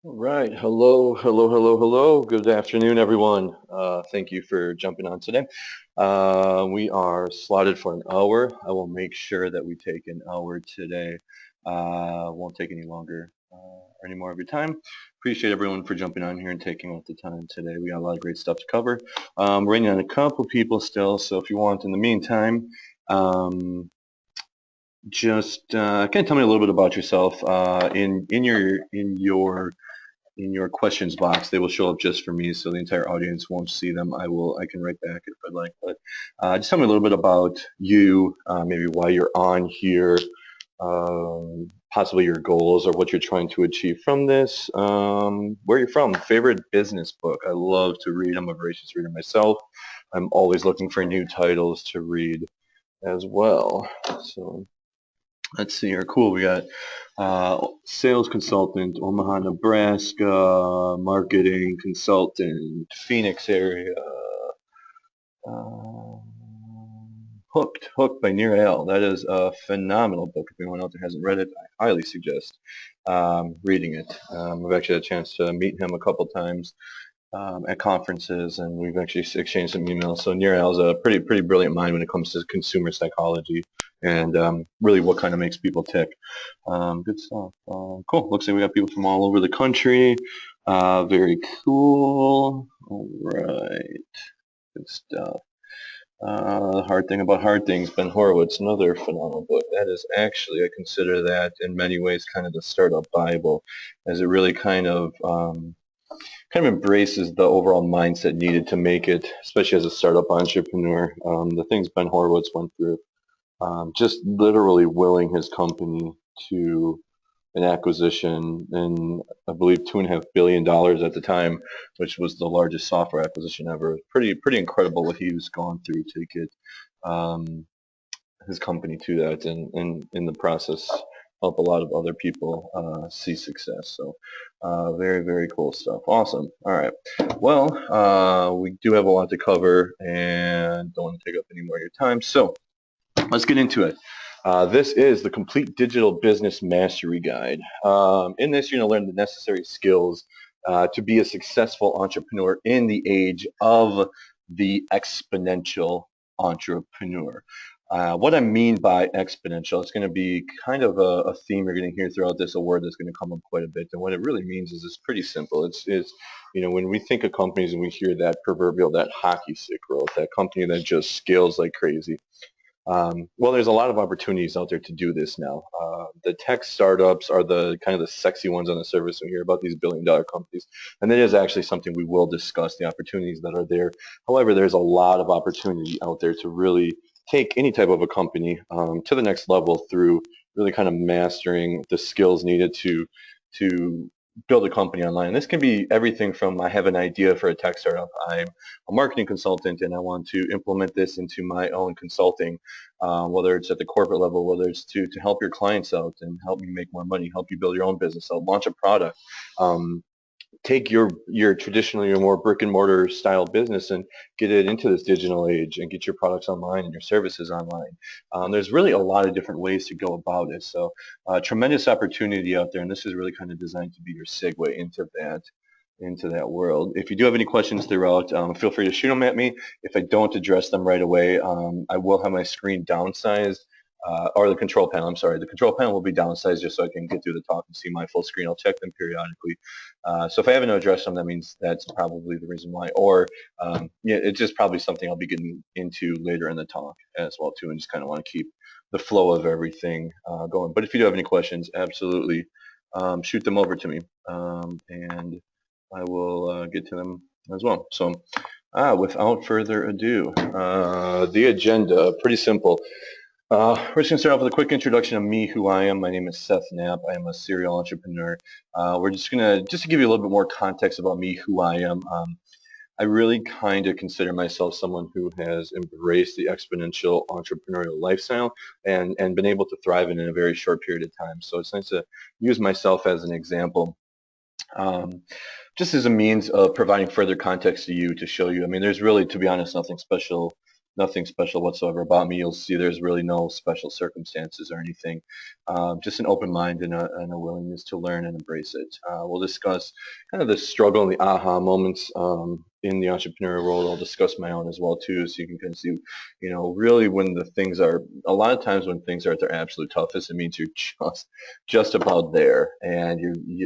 All right. Hello, hello, hello, hello. Good afternoon, everyone. Thank you for jumping on today. We are slotted for an hour. I will make sure that we take an hour today. Won't take any longer or any more of your time. Appreciate everyone for jumping on here and taking out the time today. We got a lot of great stuff to cover. We're waiting on a couple people still, so if you want, in the meantime, just kind of tell me a little bit about yourself in your questions box. They will show up just for me, so the entire audience won't see them. I can write back if I'd like, but just tell me a little bit about you, maybe why you're on here, possibly your goals or what you're trying to achieve from this. Where you're from, favorite business book. I love to read. I'm a voracious reader myself. I'm always looking for new titles to read as well. So let's see here. Cool. We got sales consultant, Omaha, Nebraska, marketing consultant, Phoenix area. Uh, Hooked by Nir Eyal. That is a phenomenal book. If anyone out there hasn't read it, I highly suggest reading it. I've actually had a chance to meet him a couple times at conferences, and we've actually exchanged some emails. So Nir Eyal is a pretty brilliant mind when it comes to consumer psychology and really what kind of makes people tick. Good stuff. Cool. Looks like we got people from all over the country. Very cool. All right. Good stuff. The Hard Thing About Hard Things, Ben Horowitz, another phenomenal book. That is actually, I consider that in many ways kind of the startup Bible, as it really kind of embraces the overall mindset needed to make it, especially as a startup entrepreneur. The things Ben Horowitz went through, just literally willing his company to an acquisition in, I believe, $2.5 billion at the time, which was the largest software acquisition ever. Pretty incredible what he's gone through to get um, his company to that, and in the process help a lot of other people see success. So very cool stuff. Awesome. All right. Well, we do have a lot to cover, and don't want to take up any more of your time. So let's get into it. This is the Complete Digital Business Mastery Guide. In this, you're going to learn the necessary skills to be a successful entrepreneur in the age of the exponential entrepreneur. What I mean by exponential, it's going to be kind of a theme you're going to hear throughout this, a word that's going to come up quite a bit. And what it really means is it's pretty simple. When we think of companies and we hear that proverbial, that hockey stick growth, that company that just scales like crazy, well, there's a lot of opportunities out there to do this now. The tech startups are the kind of the sexy ones on the surface. We hear about these billion-dollar companies, and that is actually something we will discuss, the opportunities that are there. However, there's a lot of opportunity out there to really take any type of a company to the next level through really kind of mastering the skills needed to build a company online. This can be everything from I have an idea for a tech startup. I'm a marketing consultant and I want to implement this into my own consulting, whether it's at the corporate level, whether it's to help your clients out and help you make more money, help you build your own business out, launch a product. Um, Take your traditionally your more brick and mortar style business and get it into this digital age and get your products online and your services online. There's really a lot of different ways to go about it. So tremendous opportunity out there, and this is really kind of designed to be your segue into that world. If you do have any questions throughout, feel free to shoot them at me. If I don't address them right away, I will have my screen downsized, or the control panel, I'm sorry. The control panel will be downsized just so I can get through the talk and see my full screen. I'll check them periodically. So if I haven't addressed them, that means that's probably the reason why. Or yeah, it's just probably something I'll be getting into later in the talk as well too, and just kind of want to keep the flow of everything going. But if you do have any questions, absolutely shoot them over to me. And I will get to them as well. So, without further ado, the agenda, pretty simple. We're just going to start off with a quick introduction of me, who I am. My name is Seth Knapp. I am a serial entrepreneur. We're just to give you a little bit more context about me, who I am. I really kind of consider myself someone who has embraced the exponential entrepreneurial lifestyle and been able to thrive in a very short period of time. So it's nice to use myself as an example. Um, just as a means of providing further context to you to show you. I mean, there's really, to be honest, nothing special nothing special whatsoever about me. You'll see there's really no special circumstances or anything. Just an open mind and a willingness to learn and embrace it. We'll discuss kind of the struggle and the aha moments in the entrepreneurial world. I'll discuss my own as well too, so you can kind of see, really when the things are, a lot of times when things are at their absolute toughest, it means you're just about there, and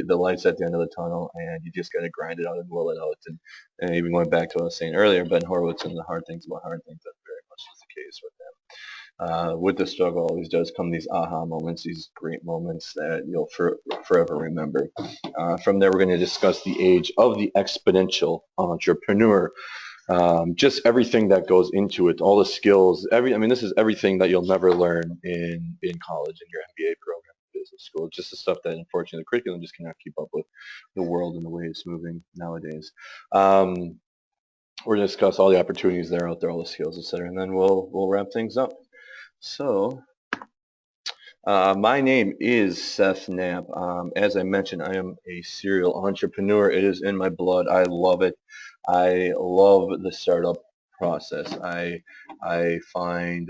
the light's at the end of the tunnel, and you just got to grind it out and will it out. And even going back to what I was saying earlier, Ben Horowitz and the hard things about hard things, that very much is the case with them. With the struggle always does come these aha moments, these great moments that you'll forever remember. From there, we're going to discuss the age of the exponential entrepreneur. Just everything that goes into it, all the skills, this is everything that you'll never learn in college, in your MBA program, business school, just the stuff that unfortunately the curriculum just cannot keep up with the world and the way it's moving nowadays. We're going to discuss all the opportunities that are out there, all the skills, etc., and then we'll wrap things up. So, my name is Seth Knapp. As I mentioned, I am a serial entrepreneur. It is in my blood. I love it. I love the startup process. I find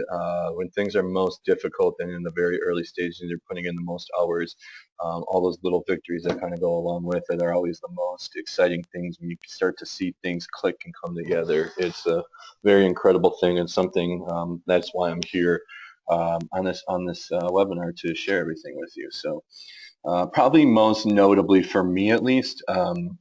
when things are most difficult and in the very early stages, you're putting in the most hours, all those little victories that kind of go along with it are always the most exciting things when you start to see things click and come together. It's a very incredible thing, and something that's why I'm here on this webinar to share everything with you. So probably most notably for me at least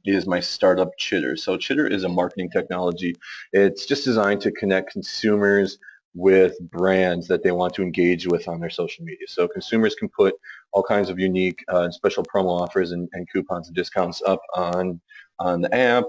is my startup Chitter. So Chitter is a marketing technology. It's just designed to connect consumers with brands that they want to engage with on their social media. So consumers can put all kinds of unique and special promo offers and coupons and discounts up on the app.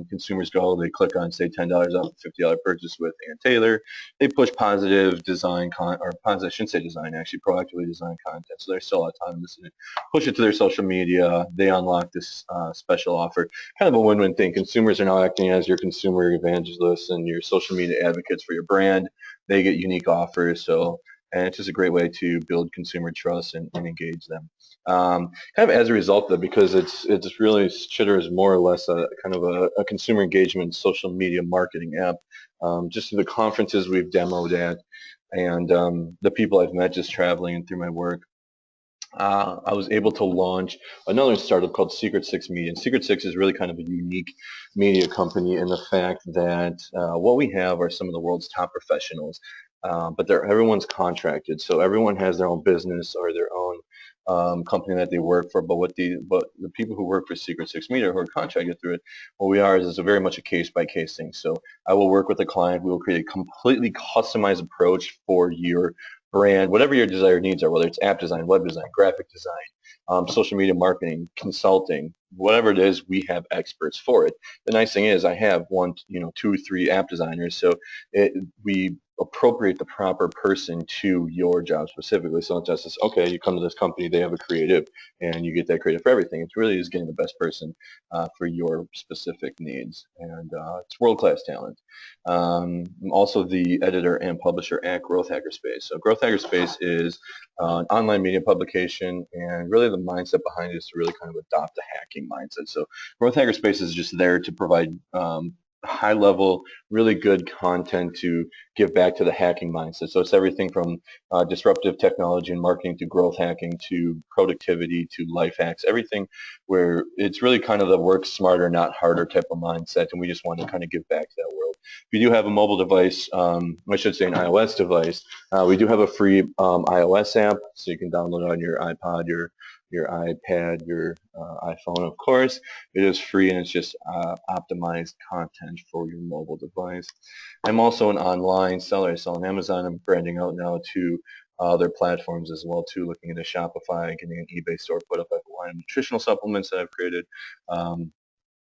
Consumers go, they click on, say, $10 off a $50 purchase with Ann Taylor. They push positive design or positive, I shouldn't say design, actually proactively design content. So they're still autonomous in it. Push it to their social media. They unlock this special offer. Kind of a win-win thing. Consumers are now acting as your consumer evangelists and your social media advocates for your brand. They get unique offers. And it's just a great way to build consumer trust and engage them. Kind of as a result of it, because it's really, Chitter is more or less a kind of a consumer engagement social media marketing app. Just through the conferences we've demoed at and the people I've met just traveling and through my work, I was able to launch another startup called Secret Six Media. And Secret Six is really kind of a unique media company in the fact that what we have are some of the world's top professionals, but everyone's contracted. So everyone has their own business or their own company that they work for. But the people who work for Secret Six Media who are contracted through it, what we are is a very much a case-by-case thing. So I will work with a client. We will create a completely customized approach for your brand, whatever your desired needs are, whether it's app design, web design, graphic design, social media marketing, consulting, whatever it is, we have experts for it. The nice thing is I have one, two, three app designers, so we appropriate the proper person to your job specifically. So it's just, okay, you come to this company, they have a creative, and you get that creative for everything. It really is getting the best person for your specific needs, and it's world-class talent. I'm also the editor and publisher at Growth Hackerspace. So Growth Hackerspace is an online media publication, and really the mindset behind it is to really kind of adopt the hacking mindset. So Growth Hackerspace is just there to provide high level, really good content to give back to the hacking mindset. So it's everything from disruptive technology and marketing to growth hacking to productivity to life hacks, everything where it's really kind of the work smarter, not harder type of mindset. And we just want to kind of give back to that world. If you do have a mobile device, I should say an iOS device, we do have a free iOS app, so you can download it on your iPod, your iPad, your iPhone, of course. It is free, and it's just optimized content for your mobile device. I'm also an online seller. I sell on Amazon. I'm branding out now to other platforms as well too, looking into Shopify, getting an eBay store put up. I have a line of nutritional supplements that I've created.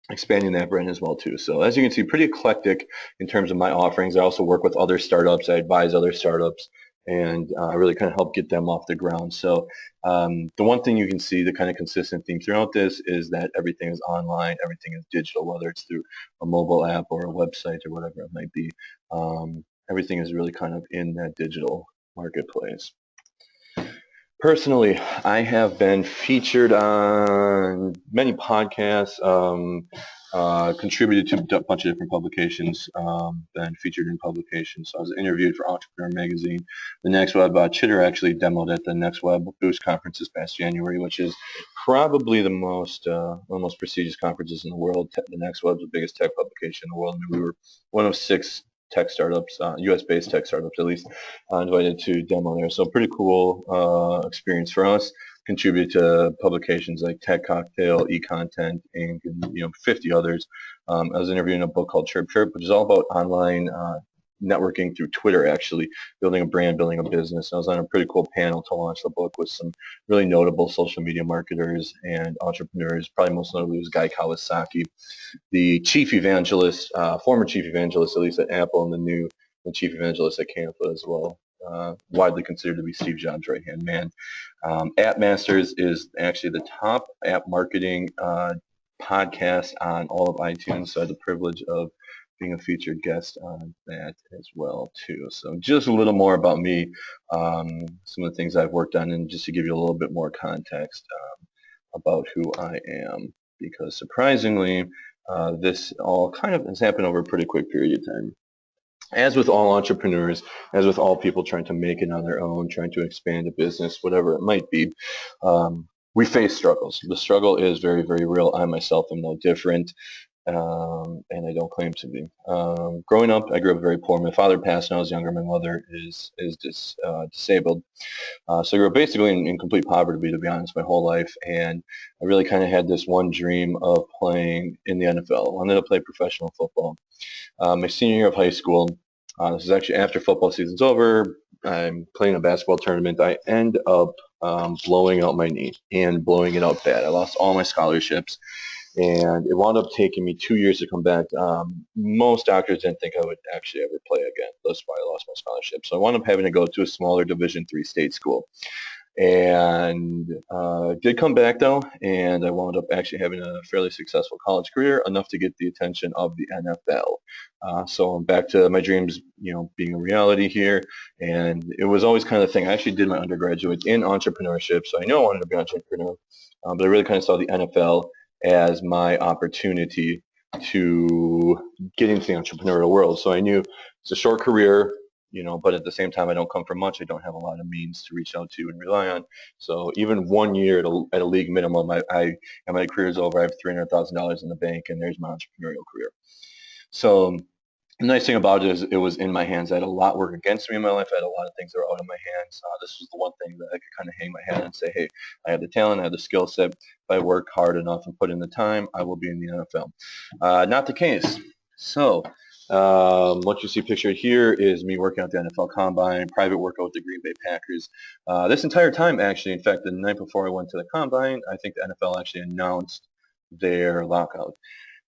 Expanding that brand as well too. So as you can see, pretty eclectic in terms of my offerings. I also work with other startups. I advise other startups, and I really kind of help get them off the ground. So the one thing you can see, the kind of consistent theme throughout this is that everything is online, everything is digital, whether it's through a mobile app or a website or whatever it might be. Everything is really kind of in that digital marketplace. Personally, I have been featured on many podcasts. contributed to a bunch of different publications, been featured in publications. So I was interviewed for Entrepreneur Magazine. The Next Web Chitter actually demoed at the Next Web Boost conference this past January, which is probably the most prestigious conferences in the world. The Next Web's the biggest tech publication in the world. I mean, we were one of 6 tech startups, U.S.-based tech startups at least, invited to demo there. So pretty cool experience for us. Contribute to publications like Tech Cocktail, eContent, and 50 others. I was interviewing a book called Chirp Chirp, which is all about online networking through Twitter, actually building a brand, building a business. I was on a pretty cool panel to launch the book with some really notable social media marketers and entrepreneurs. Probably most notably was Guy Kawasaki, the chief evangelist, former chief evangelist, at least at Apple, and the chief evangelist at Canva as well. Widely considered to be Steve Jobs' right-hand man. App Masters is actually the top app marketing podcast on all of iTunes, so I had the privilege of being a featured guest on that as well too. So just a little more about me, some of the things I've worked on, and just to give you a little bit more context about who I am, because surprisingly, this all kind of has happened over a pretty quick period of time. As with all entrepreneurs, as with all people trying to make it on their own, trying to expand a business, whatever it might be, we face struggles. The struggle is very, very real. I myself am no different, and I don't claim to be. Growing up, I grew up very poor. My father passed when I was younger. My mother is disabled. So I grew up basically in complete poverty, to be honest, my whole life. And I really kind of had this one dream of playing in the NFL. I wanted to play professional football. My senior year of high school, this is actually after football season's over. I'm playing a basketball tournament. I end up blowing out my knee and blowing it out bad. I lost all my scholarships, and it wound up taking me 2 years to come back. Most doctors didn't think I would actually ever play again. That's why I lost my scholarship. So I wound up having to go to a smaller Division III state school. And did come back though, and I wound up actually having a fairly successful college career, enough to get the attention of the NFL. So I'm back to my dreams, being a reality here. And it was always kind of the thing. I actually did my undergraduate in entrepreneurship, so I knew I wanted to be an entrepreneur, but I really kind of saw the NFL as my opportunity to get into the entrepreneurial world. So I knew it's a short career, but at the same time, I don't come from much. I don't have a lot of means to reach out to and rely on. So even 1 year at a league minimum, and my career is over. I have $300,000 in the bank, and there's my entrepreneurial career. So the nice thing about it is it was in my hands. I had a lot work against me in my life. I had a lot of things that were out of my hands. This was the one thing that I could kind of hang my hat on and say, hey, I have the talent, I have the skill set. If I work hard enough and put in the time, I will be in the NFL. Not the case. So what you see pictured here is me working out the NFL Combine, private workout with the Green Bay Packers. This entire time, actually, in fact, the night before I went to the Combine, I think the NFL actually announced their lockout.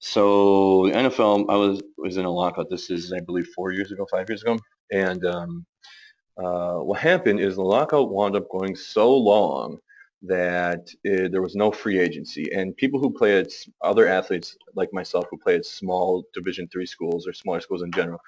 So the NFL, I was in a lockout. This is, I believe, 4 years ago, 5 years ago. And what happened is the lockout wound up going so long that there was no free agency. And people who play at other athletes like myself who play at small Division III schools or smaller schools in general,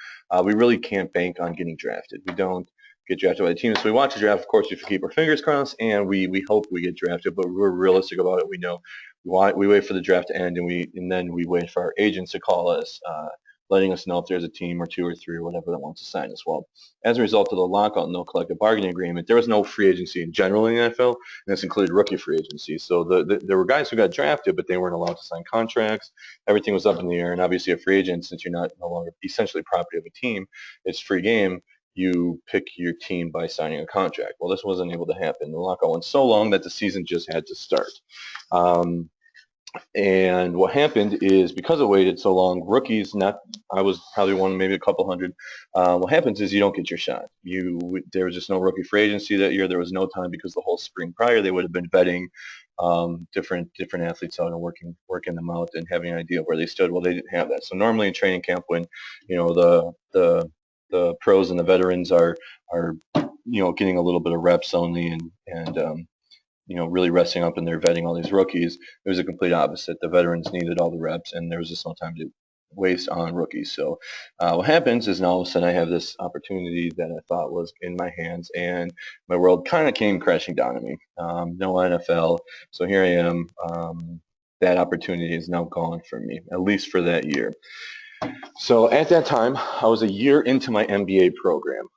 we really can't bank on getting drafted. We don't get drafted by the team. So we watch the draft. Of course, we keep our fingers crossed, and we hope we get drafted. But we're realistic about it. We know we wait for the draft to end, and then we wait for our agents to call us, letting us know if there's a team or two or three or whatever that wants to sign us. Well, as a result of the lockout and no collective bargaining agreement, there was no free agency in general in the NFL, and this included rookie free agency. So there were guys who got drafted, but they weren't allowed to sign contracts. Everything was up in the air, and obviously a free agent, since you're no longer essentially property of a team, it's free game. You pick your team by signing a contract. Well, this wasn't able to happen. The lockout went so long that the season just had to start. And what happened is, because it waited so long, rookies, I was probably one, maybe a couple hundred. What happens is you don't get your shot. There was just no rookie free agency that year. There was no time, because the whole spring prior they would have been vetting different athletes out and working them out and having an idea of where they stood. Well, they didn't have that. So normally in training camp, when the pros and the veterans are getting a little bit of reps only and really resting up, and they're vetting all these rookies. It was a complete opposite. The veterans needed all the reps, and there was just no time to waste on rookies. So what happens is, now all of a sudden I have this opportunity that I thought was in my hands, and my world kind of came crashing down to me. No NFL. So here I am. that opportunity is now gone for me, at least for that year. So at that time, I was a year into my MBA program.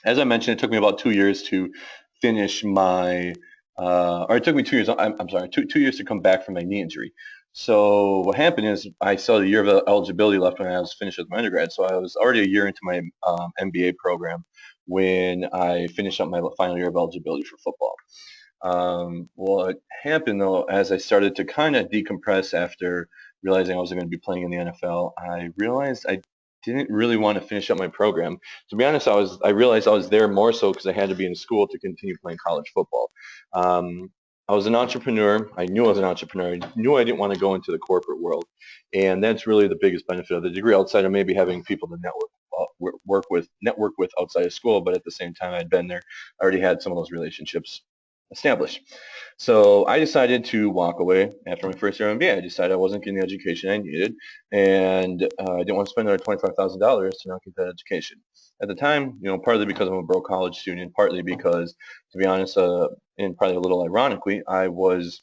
As I mentioned, it took me about 2 years to finish my, or it took me 2 years, I'm sorry, two years to come back from my knee injury. So what happened is I still had a year of eligibility left when I was finished with my undergrad. So I was already a year into my MBA program when I finished up my final year of eligibility for football. What happened though, as I started to kind of decompress after realizing I wasn't going to be playing in the NFL, I realized I didn't really want to finish up my program. To be honest, I realized I was there more so because I had to be in school to continue playing college football. I was an entrepreneur. I knew I was an entrepreneur. I knew I didn't want to go into the corporate world, and that's really the biggest benefit of the degree, outside of maybe having people to network with outside of school. But at the same time, I'd been there. I already had some of those relationships established. So I decided to walk away after my first year of MBA. I decided I wasn't getting the education I needed, and I didn't want to spend another $25,000 to not get that education. At the time, partly because I'm a broke college student, partly because, to be honest, and probably a little ironically, I was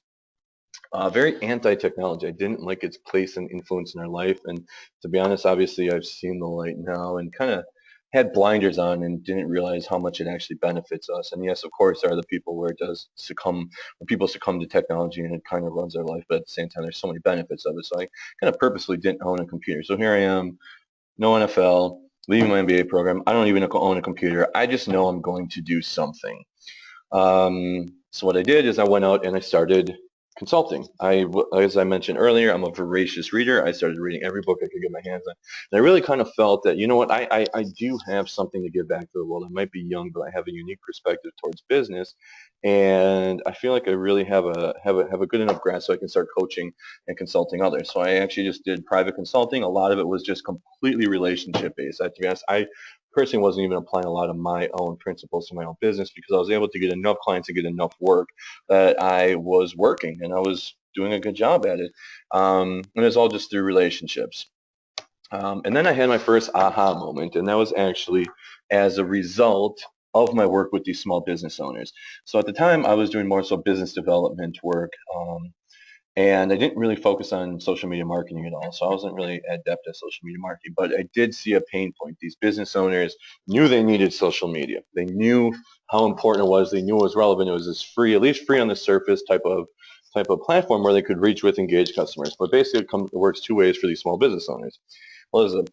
very anti-technology. I didn't like its place and influence in our life. And to be honest, obviously, I've seen the light now and kind of had blinders on and didn't realize how much it actually benefits us. And yes, of course, there are the people where it does succumb, when people succumb to technology and it kind of runs their life. But at the same time, there's so many benefits of it. So I kind of purposely didn't own a computer. So here I am, no NFL, leaving my MBA program. I don't even own a computer. I just know I'm going to do something. So what I did is I went out and I started consulting. As I mentioned earlier, I'm a voracious reader. I started reading every book I could get my hands on. And I really kind of felt that, you know what, I do have something to give back to the world. I might be young, but I have a unique perspective towards business. And I feel like I really have a good enough grasp so I can start coaching and consulting others. So I actually just did private consulting. A lot of it was just completely relationship based. To be honest, I personally wasn't even applying a lot of my own principles to my own business because I was able to get enough clients and get enough work that I was working and I was doing a good job at it. And it's all just through relationships. And then I had my first aha moment, and that was actually as a result of my work with these small business owners. So at the time, I was doing more so business development work. And I didn't really focus on social media marketing at all. So I wasn't really adept at social media marketing, but I did see a pain point. These business owners knew they needed social media. They knew how important it was. They knew it was relevant. It was this free, at least free on the surface type of platform where they could reach with engaged customers. But basically it works two ways for these small business owners. Well, as a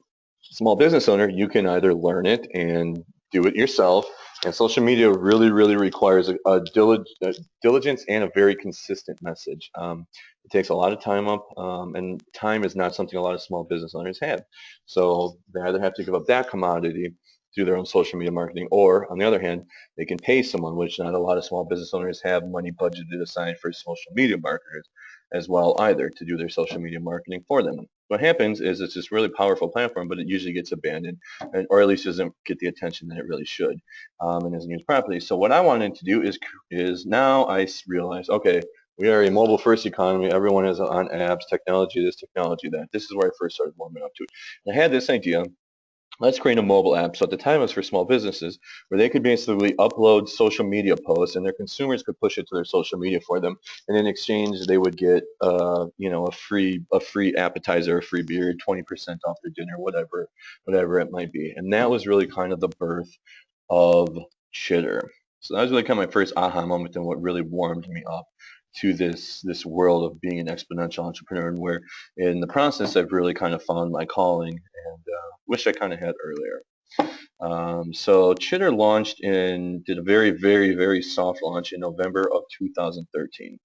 small business owner, you can either learn it and do it yourself. And social media really, really requires a diligence and a very consistent message. It takes a lot of time up, and time is not something a lot of small business owners have. So they either have to give up that commodity through their own social media marketing, or on the other hand, they can pay someone, which not a lot of small business owners have money budgeted aside for social media marketers as well either to do their social media marketing for them. What happens is it's this really powerful platform, but it usually gets abandoned, or at least doesn't get the attention that it really should, and isn't used properly. So what I wanted to do is now I realize, okay, we are a mobile first economy. Everyone is on apps, technology this, technology that. This is where I first started warming up to it. And I had this idea. Let's create a mobile app. So at the time it was for small businesses where they could basically upload social media posts and their consumers could push it to their social media for them. And in exchange, they would get, a free appetizer, a free beer, 20% off their dinner, whatever it might be. And that was really kind of the birth of Chitter. So that was really kind of my first aha moment and what really warmed me up to this world of being an exponential entrepreneur, and where in the process I've really kind of found my calling and wish I kind of had earlier. So Chitter did a very, very, very soft launch in November of 2013.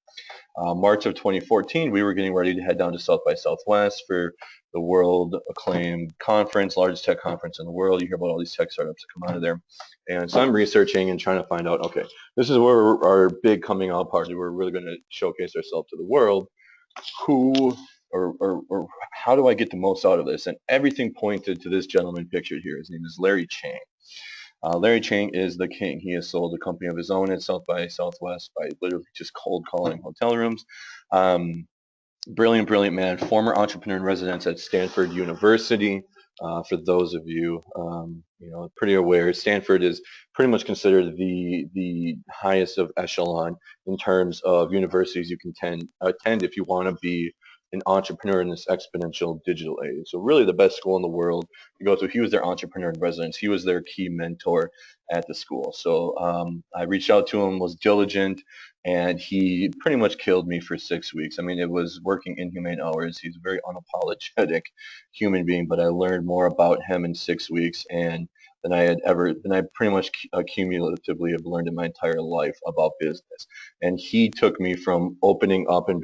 March of 2014, we were getting ready to head down to South by Southwest for the world acclaimed conference, largest tech conference in the world. You hear about all these tech startups that come out of there. And so I'm researching and trying to find out, okay, this is where our big coming out party, we're really going to showcase ourselves to the world. Who or how do I get the most out of this? And everything pointed to this gentleman pictured here. His name is Larry Chang. Larry Chang is the king. He has sold a company of his own at South by Southwest by literally just cold calling hotel rooms. Brilliant, brilliant man, former entrepreneur in residence at Stanford University. For those of you, pretty aware, Stanford is pretty much considered the highest of echelon in terms of universities you can attend if you want to be an entrepreneur in this exponential digital age. So really the best school in the world to go to. He was their entrepreneur in residence. He was their key mentor at the school. So I reached out to him, was diligent, and he pretty much killed me for 6 weeks. I mean, it was working inhumane hours. He's a very unapologetic human being, but I learned more about him in 6 weeks and than I pretty much cumulatively have learned in my entire life about business. And he took me from opening up and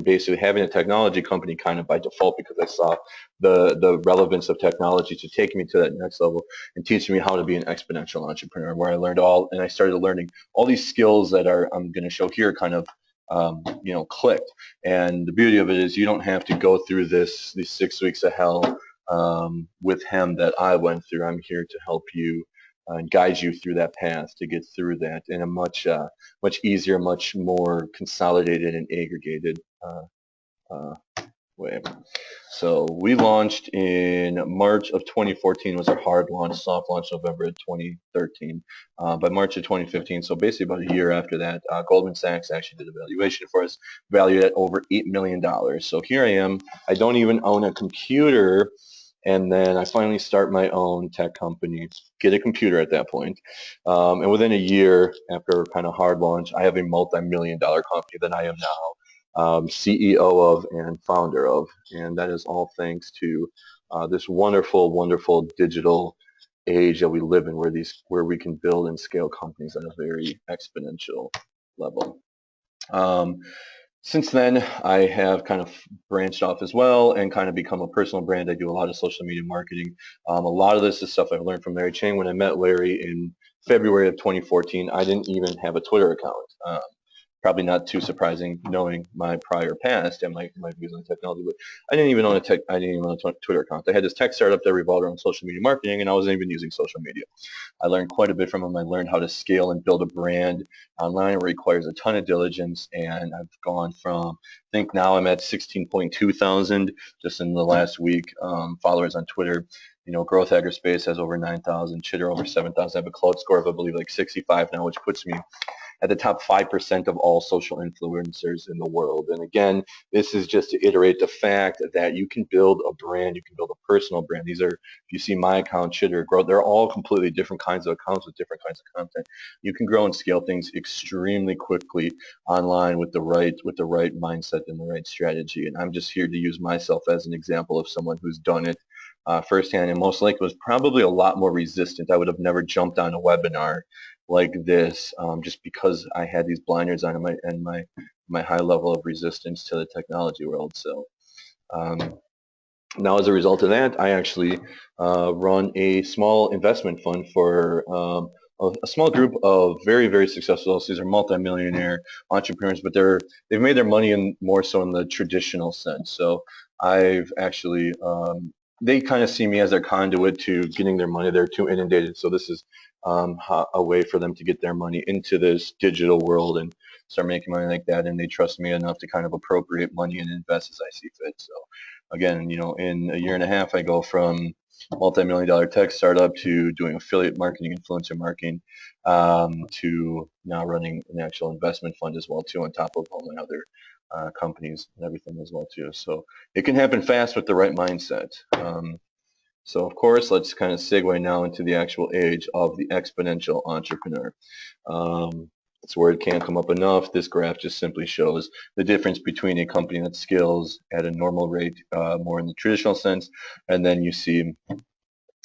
basically having a technology company kind of by default because I saw the relevance of technology to take me to that next level and teaching me how to be an exponential entrepreneur, where I learned and I started learning all these skills that I'm going to show here kind of clicked. And the beauty of it is you don't have to go through these 6 weeks of hell with him that I went through. I'm here to help you and guide you through that path to get through that in a much easier, much more consolidated and aggregated uh, way. So we launched in March of 2014 was our hard launch, soft launch November of 2013. By March of 2015, so basically about a year after that, Goldman Sachs actually did a valuation for us, valued at over $8 million. So here I am. I don't even own a computer. And then I finally start my own tech company, get a computer at that point. And within a year after kind of hard launch, I have a multi-million-dollar company that I am now CEO of and founder of. And that is all thanks to this wonderful, wonderful digital age that we live in where we can build and scale companies at a very exponential level. Since then, I have kind of branched off as well and kind of become a personal brand. I do a lot of social media marketing. A lot of this is stuff I've learned from Larry Chang. When I met Larry in February of 2014, I didn't even have a Twitter account. Probably not too surprising knowing my prior past and my views on technology, but I didn't even own a Twitter account. I had this tech startup that revolved around social media marketing, and I wasn't even using social media. I learned quite a bit from him. I learned how to scale and build a brand online. It requires a ton of diligence, and I've gone from, I think now I'm at 16.2 thousand just in the last week followers on Twitter. Growthhacker Space has over 9,000, Chitter over 7,000. I have a cloud score of, I believe, like 65 now, which puts me at the top 5% of all social influencers in the world. And again, this is just to iterate the fact that you can build a brand, you can build a personal brand. These are, if you see my account, Chitter, Grow, they're all completely different kinds of accounts with different kinds of content. You can grow and scale things extremely quickly online with the right mindset and the right strategy. And I'm just here to use myself as an example of someone who's done it firsthand, and most likely was probably a lot more resistant. I would have never jumped on a webinar like this just because I had these blinders on and my high level of resistance to the technology world. So now as a result of that, I actually run a small investment fund for a small group of very, very successful. These are multimillionaire entrepreneurs, but they've made their money more so in the traditional sense. So I've actually they kind of see me as their conduit to getting their money. They're too inundated, so this is a way for them to get their money into this digital world and start making money like that. And they trust me enough to kind of appropriate money and invest as I see fit. So again, in a year and a half, I go from multi-million-dollar tech startup to doing affiliate marketing, influencer marketing, to now running an actual investment fund as well too, on top of all my other companies and everything as well too. So it can happen fast with the right mindset. So of course, let's kind of segue now into the actual age of the exponential entrepreneur. This word can't come up enough. This graph just simply shows the difference between a company that scales at a normal rate, more in the traditional sense, and then you see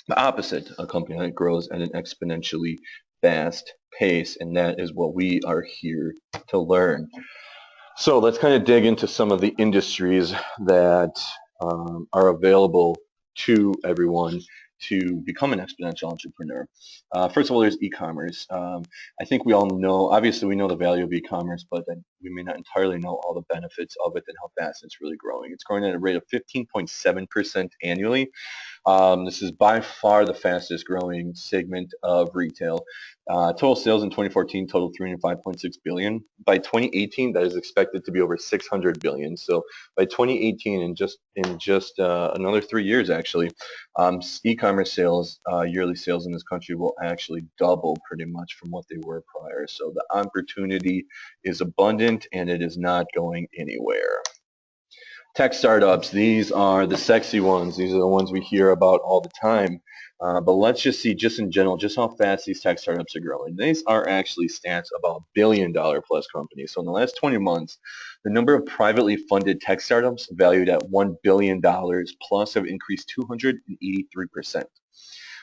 the opposite, a company that grows at an exponentially fast pace, and that is what we are here to learn. So let's kind of dig into some of the industries that are available to everyone to become an exponential entrepreneur. First of all, there's e-commerce. I think we all know, obviously we know the value of e-commerce, but we may not entirely know all the benefits of it and how fast it's really growing. It's growing at a rate of 15.7% annually. This is by far the fastest growing segment of retail. Total sales in 2014 totaled 305.6 billion. By 2018, that is expected to be over 600 billion. So by 2018, in just another 3 years, actually, e-commerce sales, yearly sales in this country will actually double pretty much from what they were prior. So the opportunity is abundant and it is not going anywhere. Tech startups, these are the sexy ones. These are the ones we hear about all the time. But let's just see, just in general, just how fast these tech startups are growing. These are actually stats about billion-dollar plus companies. So in the last 20 months, the number of privately funded tech startups valued at $1 billion plus have increased 283%.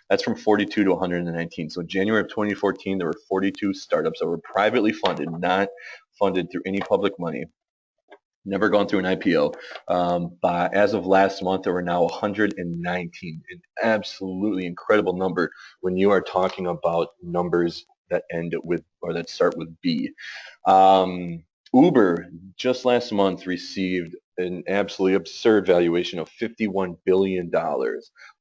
That's from 42 to 119. So January of 2014, there were 42 startups that were privately funded, not funded through any public money, never gone through an IPO. But as of last month, there were now 119, an absolutely incredible number when you are talking about numbers that end with or that start with B. Uber just last month received an absolutely absurd valuation of $51 billion,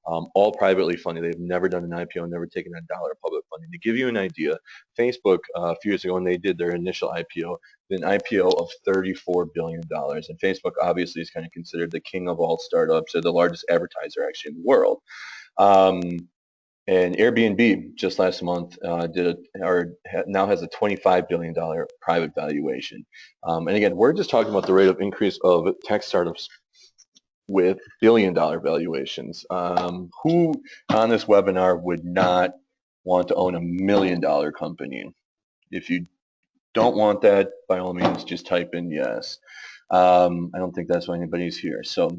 all privately funded. They've never done an IPO, never taken a dollar of public funding. To give you an idea, Facebook a few years ago when they did their initial IPO, an IPO of $34 billion. And Facebook obviously is kind of considered the king of all startups, or the largest advertiser actually in the world. And Airbnb just last month now has a $25 billion private valuation. And again, we're just talking about the rate of increase of tech startups with billion-dollar valuations. Who on this webinar would not want to own $1 million company? If you don't want that, by all means, just type in yes. I don't think that's why anybody's here. So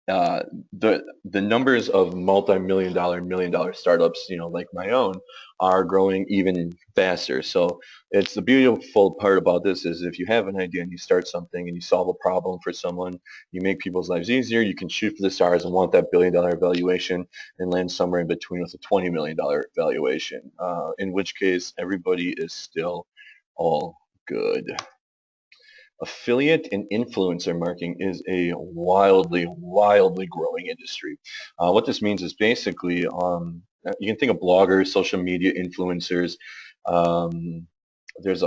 the numbers of multi-million dollar, million-dollar startups, like my own, are growing even faster. So it's the beautiful part about this is if you have an idea and you start something and you solve a problem for someone, you make people's lives easier, you can shoot for the stars and want that billion-dollar valuation and land somewhere in between with a $20 million valuation, in which case everybody is still all good. Affiliate and influencer marketing is a wildly, wildly growing industry. What this means is basically, you can think of bloggers, social media influencers. There's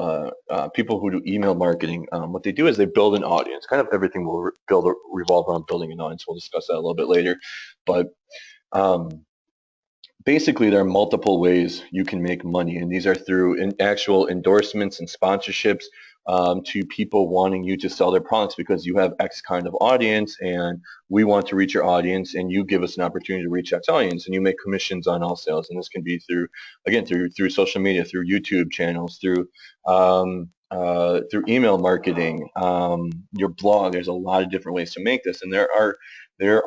people who do email marketing. What they do is they build an audience. Kind of everything will revolve around building an audience. We'll discuss that a little bit later. But basically, there are multiple ways you can make money, and these are through actual endorsements and sponsorships to people wanting you to sell their products because you have X kind of audience, and we want to reach your audience, and you give us an opportunity to reach X audience, and you make commissions on all sales. And this can be through social media, through YouTube channels, through email marketing, your blog. There's a lot of different ways to make this, and there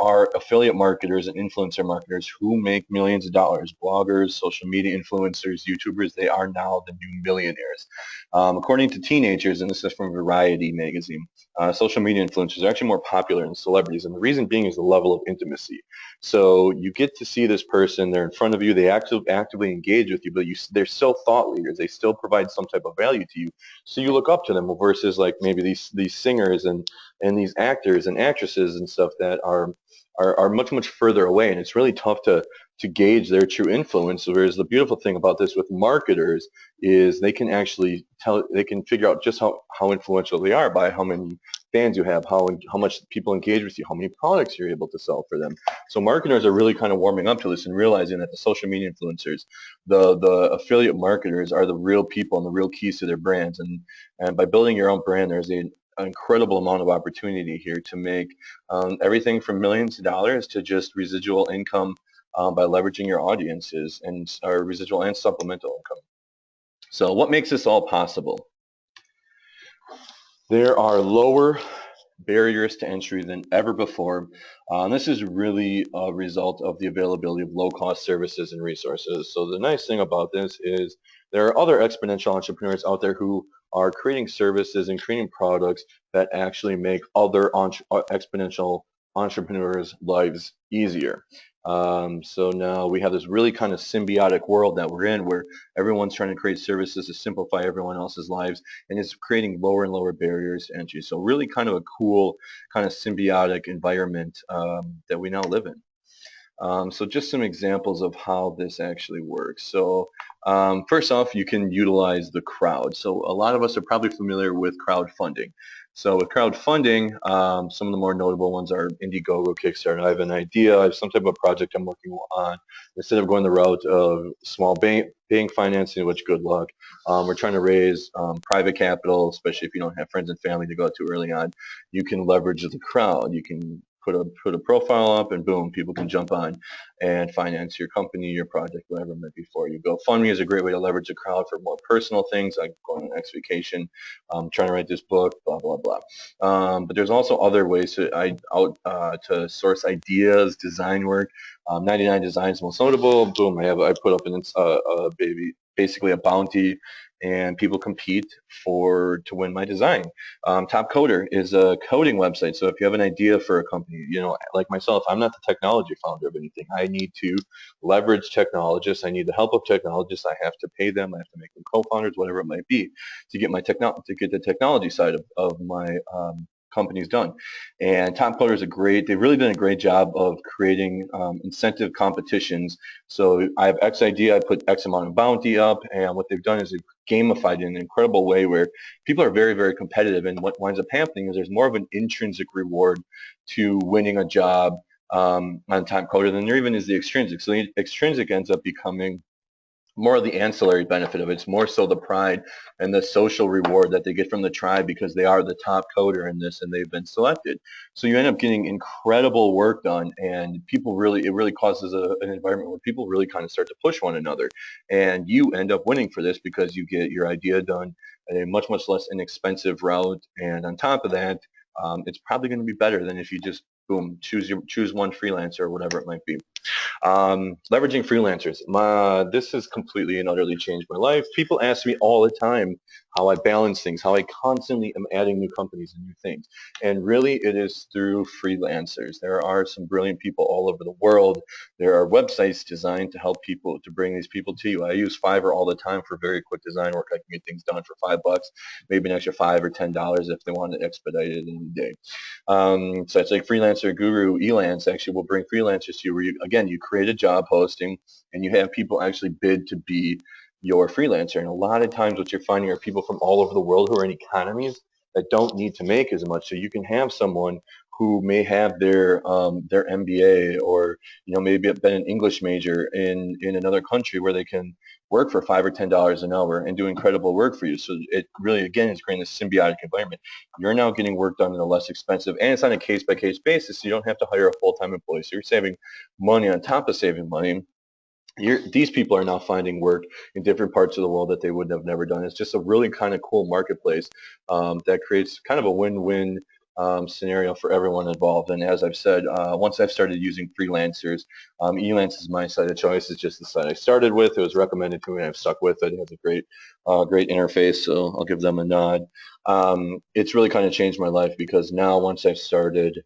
are affiliate marketers and influencer marketers who make millions of dollars. Bloggers, social media influencers, YouTubers, they are now the new millionaires. According to teenagers, and this is from Variety magazine, social media influencers are actually more popular than celebrities, and the reason being is the level of intimacy. So you get to see this person, they're in front of you, they actively engage with you, but they're still thought leaders, they still provide some type of value to you. So you look up to them versus like maybe these singers and these actors and actresses and stuff that are much, much further away, and it's really tough to gauge their true influence. Whereas the beautiful thing about this with marketers is they can actually they can figure out just how influential they are by how many fans you have, how much people engage with you, how many products you're able to sell for them. So marketers are really kind of warming up to this and realizing that the social media influencers, the affiliate marketers are the real people and the real keys to their brands. And by building your own brand, there's an incredible amount of opportunity here to make everything from millions of dollars to just residual income by leveraging your audiences and residual and supplemental income. So what makes this all possible? There are lower barriers to entry than ever before. And this is really a result of the availability of low-cost services and resources. So the nice thing about this is there are other exponential entrepreneurs out there who are creating services and creating products that actually make other exponential entrepreneurs' lives easier. So now we have this really kind of symbiotic world that we're in where everyone's trying to create services to simplify everyone else's lives, and it's creating lower and lower barriers to entry. So really kind of a cool kind of symbiotic environment that we now live in. So just some examples of how this actually works. So first off, you can utilize the crowd. So a lot of us are probably familiar with crowdfunding. So with crowdfunding, some of the more notable ones are Indiegogo, Kickstarter. I have an idea, I have some type of project I'm working on. Instead of going the route of small bank financing, which good luck, we're trying to raise private capital, especially if you don't have friends and family to go to early on. You can leverage the crowd. You can put a profile up, and boom, people can jump on and finance your company, your project, whatever it might be for you. GoFundMe is a great way to leverage a crowd for more personal things like going on an next vacation, trying to write this book, blah blah blah. But there's also other ways to source ideas, design work. 99 Designs most notable. Boom, I put up basically a bounty, and people compete to win my design. Top Coder is a coding website. So if you have an idea for a company, like myself, I'm not the technology founder of anything. I need to leverage technologists. I need the help of technologists. I have to pay them. I have to make them co-founders, whatever it might be, to get the technology side of my companies done. And Top Coder is they've really done a great job of creating incentive competitions. So I have X idea, I put X amount of bounty up, and what they've done is they've gamified in an incredible way where people are very, very competitive. And what winds up happening is there's more of an intrinsic reward to winning a job on Top Coder than there even is the extrinsic. So the extrinsic ends up becoming more of the ancillary benefit of it. It's more so the pride and the social reward that they get from the tribe because they are the top coder in this and they've been selected. So you end up getting incredible work done, and it really causes an environment where people really kind of start to push one another. And you end up winning for this because you get your idea done at a much, much less inexpensive route. And on top of that, it's probably going to be better than if you just, boom, choose one freelancer or whatever it might be. Leveraging freelancers. This has completely and utterly changed my life. People ask me all the time how I balance things, how I constantly am adding new companies and new things. And really, it is through freelancers. There are some brilliant people all over the world. There are websites designed to help people, to bring these people to you. I use Fiverr all the time for very quick design work. I can get things done for $5, maybe an extra $5 or $10 if they want it expedited in a day. So it's like Freelancer Guru, Elance actually will bring freelancers to you where you create a job posting and you have people actually bid to be your freelancer. And a lot of times what you're finding are people from all over the world who are in economies that don't need to make as much. So you can have someone who may have their MBA or maybe been an English major in another country where they can work for $5 or $10 an hour and do incredible work for you. So it really, again, is creating this symbiotic environment. You're now getting work done in a less expensive, and it's on a case-by-case basis. So you don't have to hire a full-time employee. So you're saving money on top of saving money. These people are now finding work in different parts of the world that they would have never done. It's just a really kind of cool marketplace that creates kind of a win-win scenario for everyone involved. And as I've said, once I've started using freelancers, Elance is my site of choice. It's just the site I started with. It was recommended to me, and I've stuck with it. It has a great interface, so I'll give them a nod. It's really kind of changed my life because now once I've started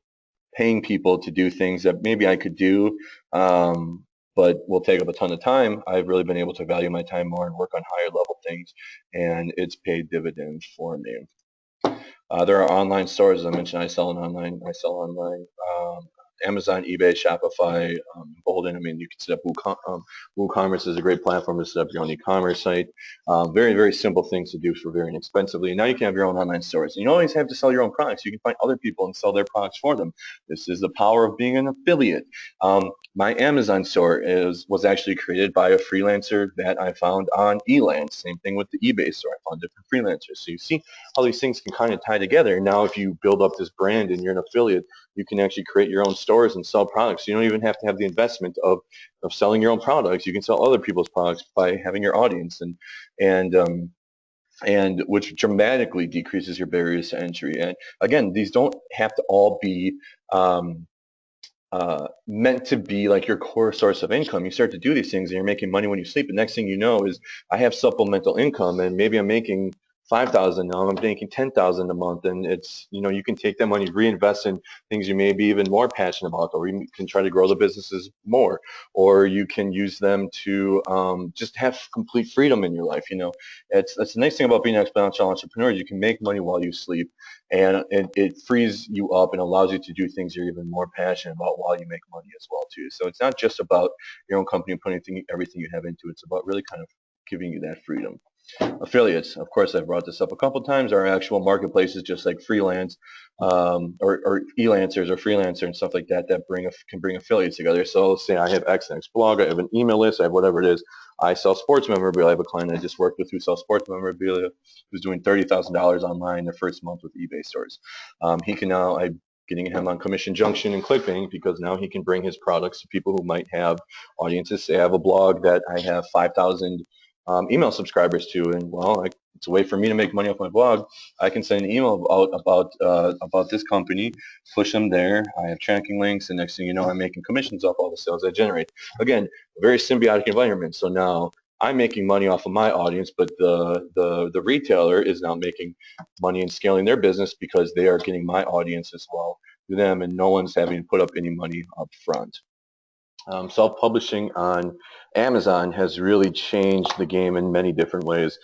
paying people to do things that maybe I could do, but will take up a ton of time, I've really been able to value my time more and work on higher level things, and it's paid dividends for me. There are online stores, as I mentioned. I sell online. Amazon, eBay, Shopify, Bolden. I mean, you can set up WooCommerce is a great platform to set up your own e-commerce site. Very, very simple things to do for very inexpensively. Now you can have your own online stores. You don't always have to sell your own products. You can find other people and sell their products for them. This is the power of being an affiliate. My Amazon store was actually created by a freelancer that I found on Elance. Same thing with the eBay store. I found different freelancers. So you see how these things can kind of tie together. Now, if you build up this brand and you're an affiliate, you can actually create your own stores and sell products. You don't even have to have the investment of selling your own products. You can sell other people's products by having your audience and which dramatically decreases your barriers to entry. And again, these don't have to all be meant to be like your core source of income. You start to do these things and you're making money when you sleep. The next thing you know is I have supplemental income, and maybe I'm making 5,000, now I'm making 10,000 a month, and it's, you can take that money, reinvest in things you may be even more passionate about, or you can try to grow the businesses more, or you can use them to just have complete freedom in your life. That's the nice thing about being an exponential entrepreneur. You can make money while you sleep, and it frees you up and allows you to do things you're even more passionate about while you make money as well too. So it's not just about your own company and putting everything you have into it. It's about really kind of giving you that freedom. Affiliates, of course, I've brought this up a couple of times, are actual marketplaces just like freelance, or e-lancers or freelancer and stuff like that can bring affiliates together. So say I have X and X blog, I have an email list, I have whatever it is. I sell sports memorabilia. I have a client I just worked with who sells sports memorabilia, who's doing $30,000 online their first month with eBay stores. He can now, I'm getting him on Commission Junction and Clickbank, because now he can bring his products to people who might have audiences. Say I have a blog that I have 5,000 email subscribers to, and it's a way for me to make money off my blog. I can send an email about this company, push them there. I have tracking links, and next thing you know, I'm making commissions off all the sales I generate. Again, a very symbiotic environment. So now I'm making money off of my audience, but the retailer is now making money and scaling their business because they are getting my audience as well to them, and no one's having to put up any money up front. Self-publishing on Amazon has really changed the game in many different ways.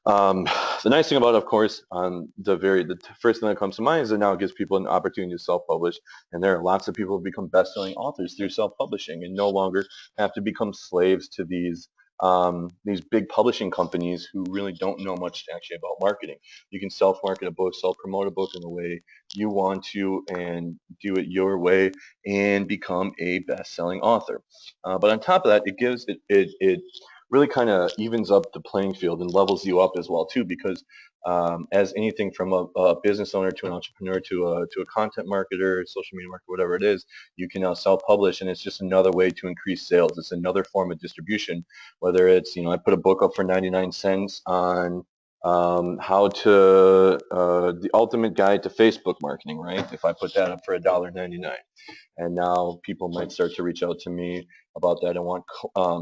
Um, the nice thing about it, of course, the first thing that comes to mind is that now it gives people an opportunity to self-publish, and there are lots of people who become best-selling authors through self-publishing and no longer have to become slaves to these big publishing companies who really don't know much actually about marketing. You can self-market a book, self-promote a book in the way you want to, and do it your way, and become a best-selling author. But on top of that, it really kind of evens up the playing field and levels you up as well too, because as anything from a business owner to an entrepreneur to a content marketer, social media marketer, whatever it is, you can now self-publish, and it's just another way to increase sales. It's another form of distribution, whether it's, I put a book up for 99 cents on how to the ultimate guide to Facebook marketing, right? If I put that up for $1.99, and now people might start to reach out to me about that and want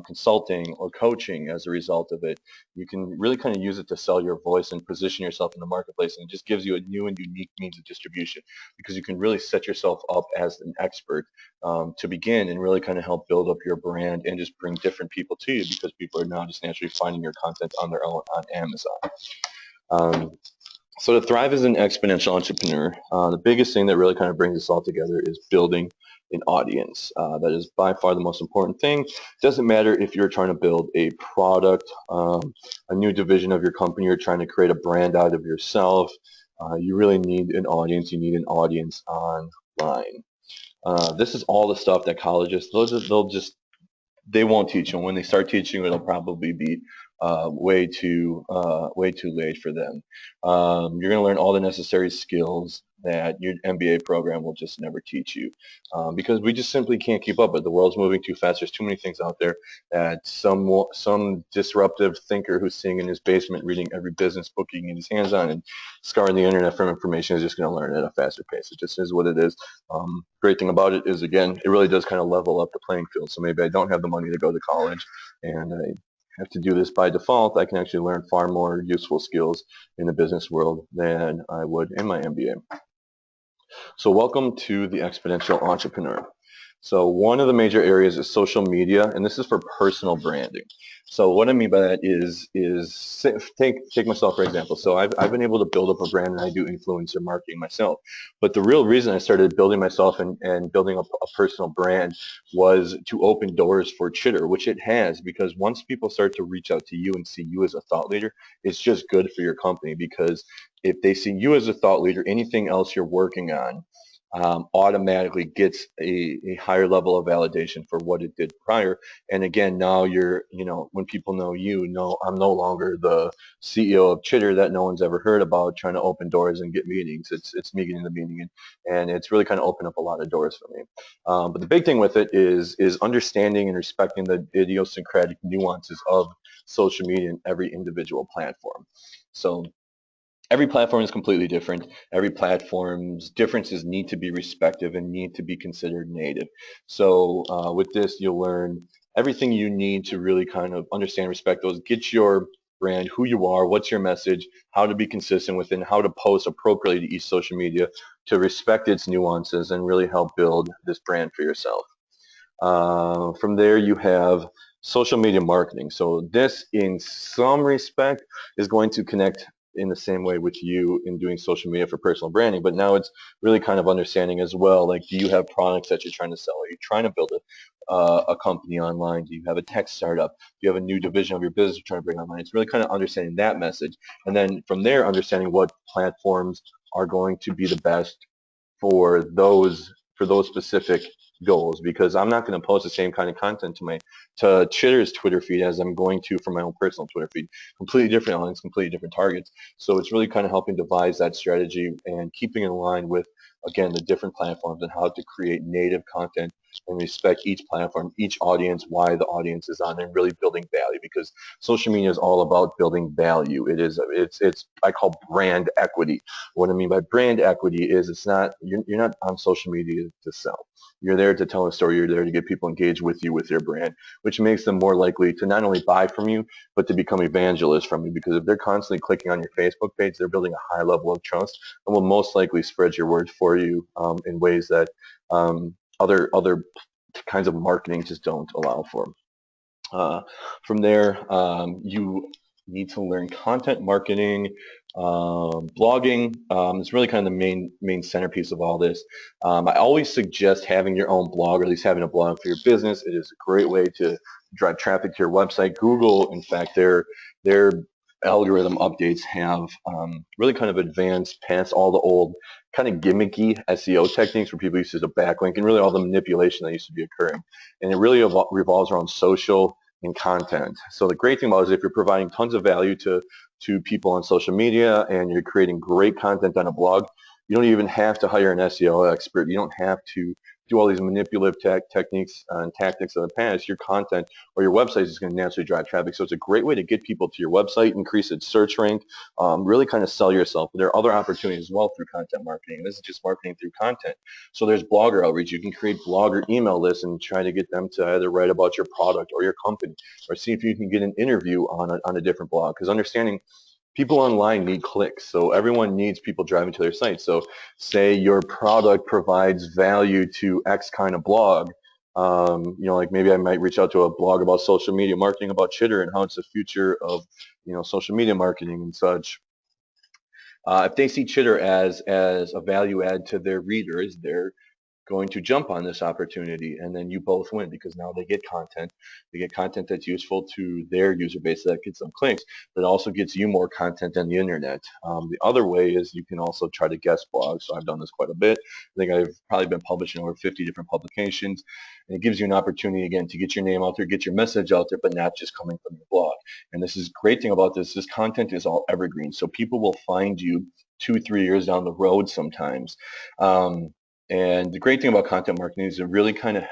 consulting or coaching as a result of it. You can really kind of use it to sell your voice and position yourself in the marketplace, and it just gives you a new and unique means of distribution, because you can really set yourself up as an expert to begin, and really kind of help build up your brand and just bring different people to you, because people are now just naturally finding your content on their own on Amazon. Um, so to thrive as an exponential entrepreneur, the biggest thing that really kind of brings us all together is building an audience. That is by far the most important thing. It doesn't matter if you're trying to build a product, a new division of your company, you're trying to create a brand out of yourself. You really need an audience. You need an audience online. This is all the stuff that colleges, they won't teach you. When they start teaching, it'll probably be way too late for them. You're going to learn all the necessary skills that your MBA program will just never teach you, because we just simply can't keep up. But the world's moving too fast. There's too many things out there that some disruptive thinker who's sitting in his basement reading every business book he can get his hands on and scouring the internet for information is just going to learn at a faster pace. It just is what it is. Great thing about it is, again, it really does kind of level up the playing field. So maybe I don't have the money to go to college, and I have to do this by default. I can actually learn far more useful skills in the business world than I would in my MBA. So welcome to the Exponential Entrepreneur. So one of the major areas is social media, and this is for personal branding. So what I mean by that is take myself for example. So I've been able to build up a brand, and I do influencer marketing myself. But the real reason I started building myself and building up a personal brand was to open doors for Chitter, which it has, because once people start to reach out to you and see you as a thought leader, it's just good for your company, because if they see you as a thought leader, anything else you're working on automatically gets a higher level of validation for what it did prior. And again, now when people know I'm no longer the CEO of Chitter that no one's ever heard about trying to open doors and get meetings. It's me getting the meeting, and it's really kind of opened up a lot of doors for me. But the big thing with it is understanding and respecting the idiosyncratic nuances of social media in every individual platform. So every platform is completely different. Every platform's differences need to be respected and need to be considered native. So with this, you'll learn everything you need to really kind of understand, respect those, get your brand, who you are, what's your message, how to be consistent with it, and how to post appropriately to each social media to respect its nuances and really help build this brand for yourself. From there, you have social media marketing. So this, in some respect, is going to connect in the same way with you in doing social media for personal branding. But now it's really kind of understanding as well, like, do you have products that you're trying to sell? Are you trying to build a company online? Do you have a tech startup? Do you have a new division of your business you're trying to bring online? It's really kind of understanding that message. And then from there, understanding what platforms are going to be the best for those specific goals, because I'm not going to post the same kind of content to Chitter's Twitter feed as I'm going to for my own personal Twitter feed. Completely different audience, completely different targets. So it's really kind of helping devise that strategy and keeping in line with, again, the different platforms and how to create native content and respect each platform, each audience, why the audience is on, and really building value, because social media is all about building value. It's I call brand equity. What I mean by brand equity is it's not, you're not on social media to sell. You're there to tell a story. You're there to get people engaged with you, with your brand, which makes them more likely to not only buy from you, but to become evangelists from you. Because if they're constantly clicking on your Facebook page, they're building a high level of trust and will most likely spread your word for you in ways that other kinds of marketing just don't allow for. From there, you need to learn content marketing, blogging. It's really kind of the main centerpiece of all this. I always suggest having your own blog, or at least having a blog for your business. It is a great way to drive traffic to your website. Google, in fact, their algorithm updates have really kind of advanced past all the old kind of gimmicky SEO techniques where people used to use a backlink and really all the manipulation that used to be occurring. And it really revolves around social and content. So the great thing about it is if you're providing tons of value to people on social media and you're creating great content on a blog, you don't even have to hire an SEO expert. You don't have to do all these manipulative techniques and tactics of the past. Your content or your website is going to naturally drive traffic. So it's a great way to get people to your website, increase its search rank, really kind of sell yourself. But there are other opportunities as well through content marketing. This is just marketing through content. So there's blogger outreach. You can create blogger email lists and try to get them to either write about your product or your company, or see if you can get an interview on a different blog. Because understanding people online need clicks, so everyone needs people driving to their site. So say your product provides value to X kind of blog, like maybe I might reach out to a blog about social media marketing about Chitter and how it's the future of, social media marketing and such. If they see Chitter as a value add to their readers, they're going to jump on this opportunity, and then you both win, because now they get content that's useful to their user base that gets them clicks, but also gets you more content on the internet. The other way is you can also try to guest blog. So I've done this quite a bit. I think I've probably been publishing over 50 different publications, and it gives you an opportunity again to get your name out there, get your message out there, but not just coming from your blog. And this is great thing about this content is all evergreen, so people will find you 2-3 years down the road sometimes. And the great thing about content marketing is it really kind of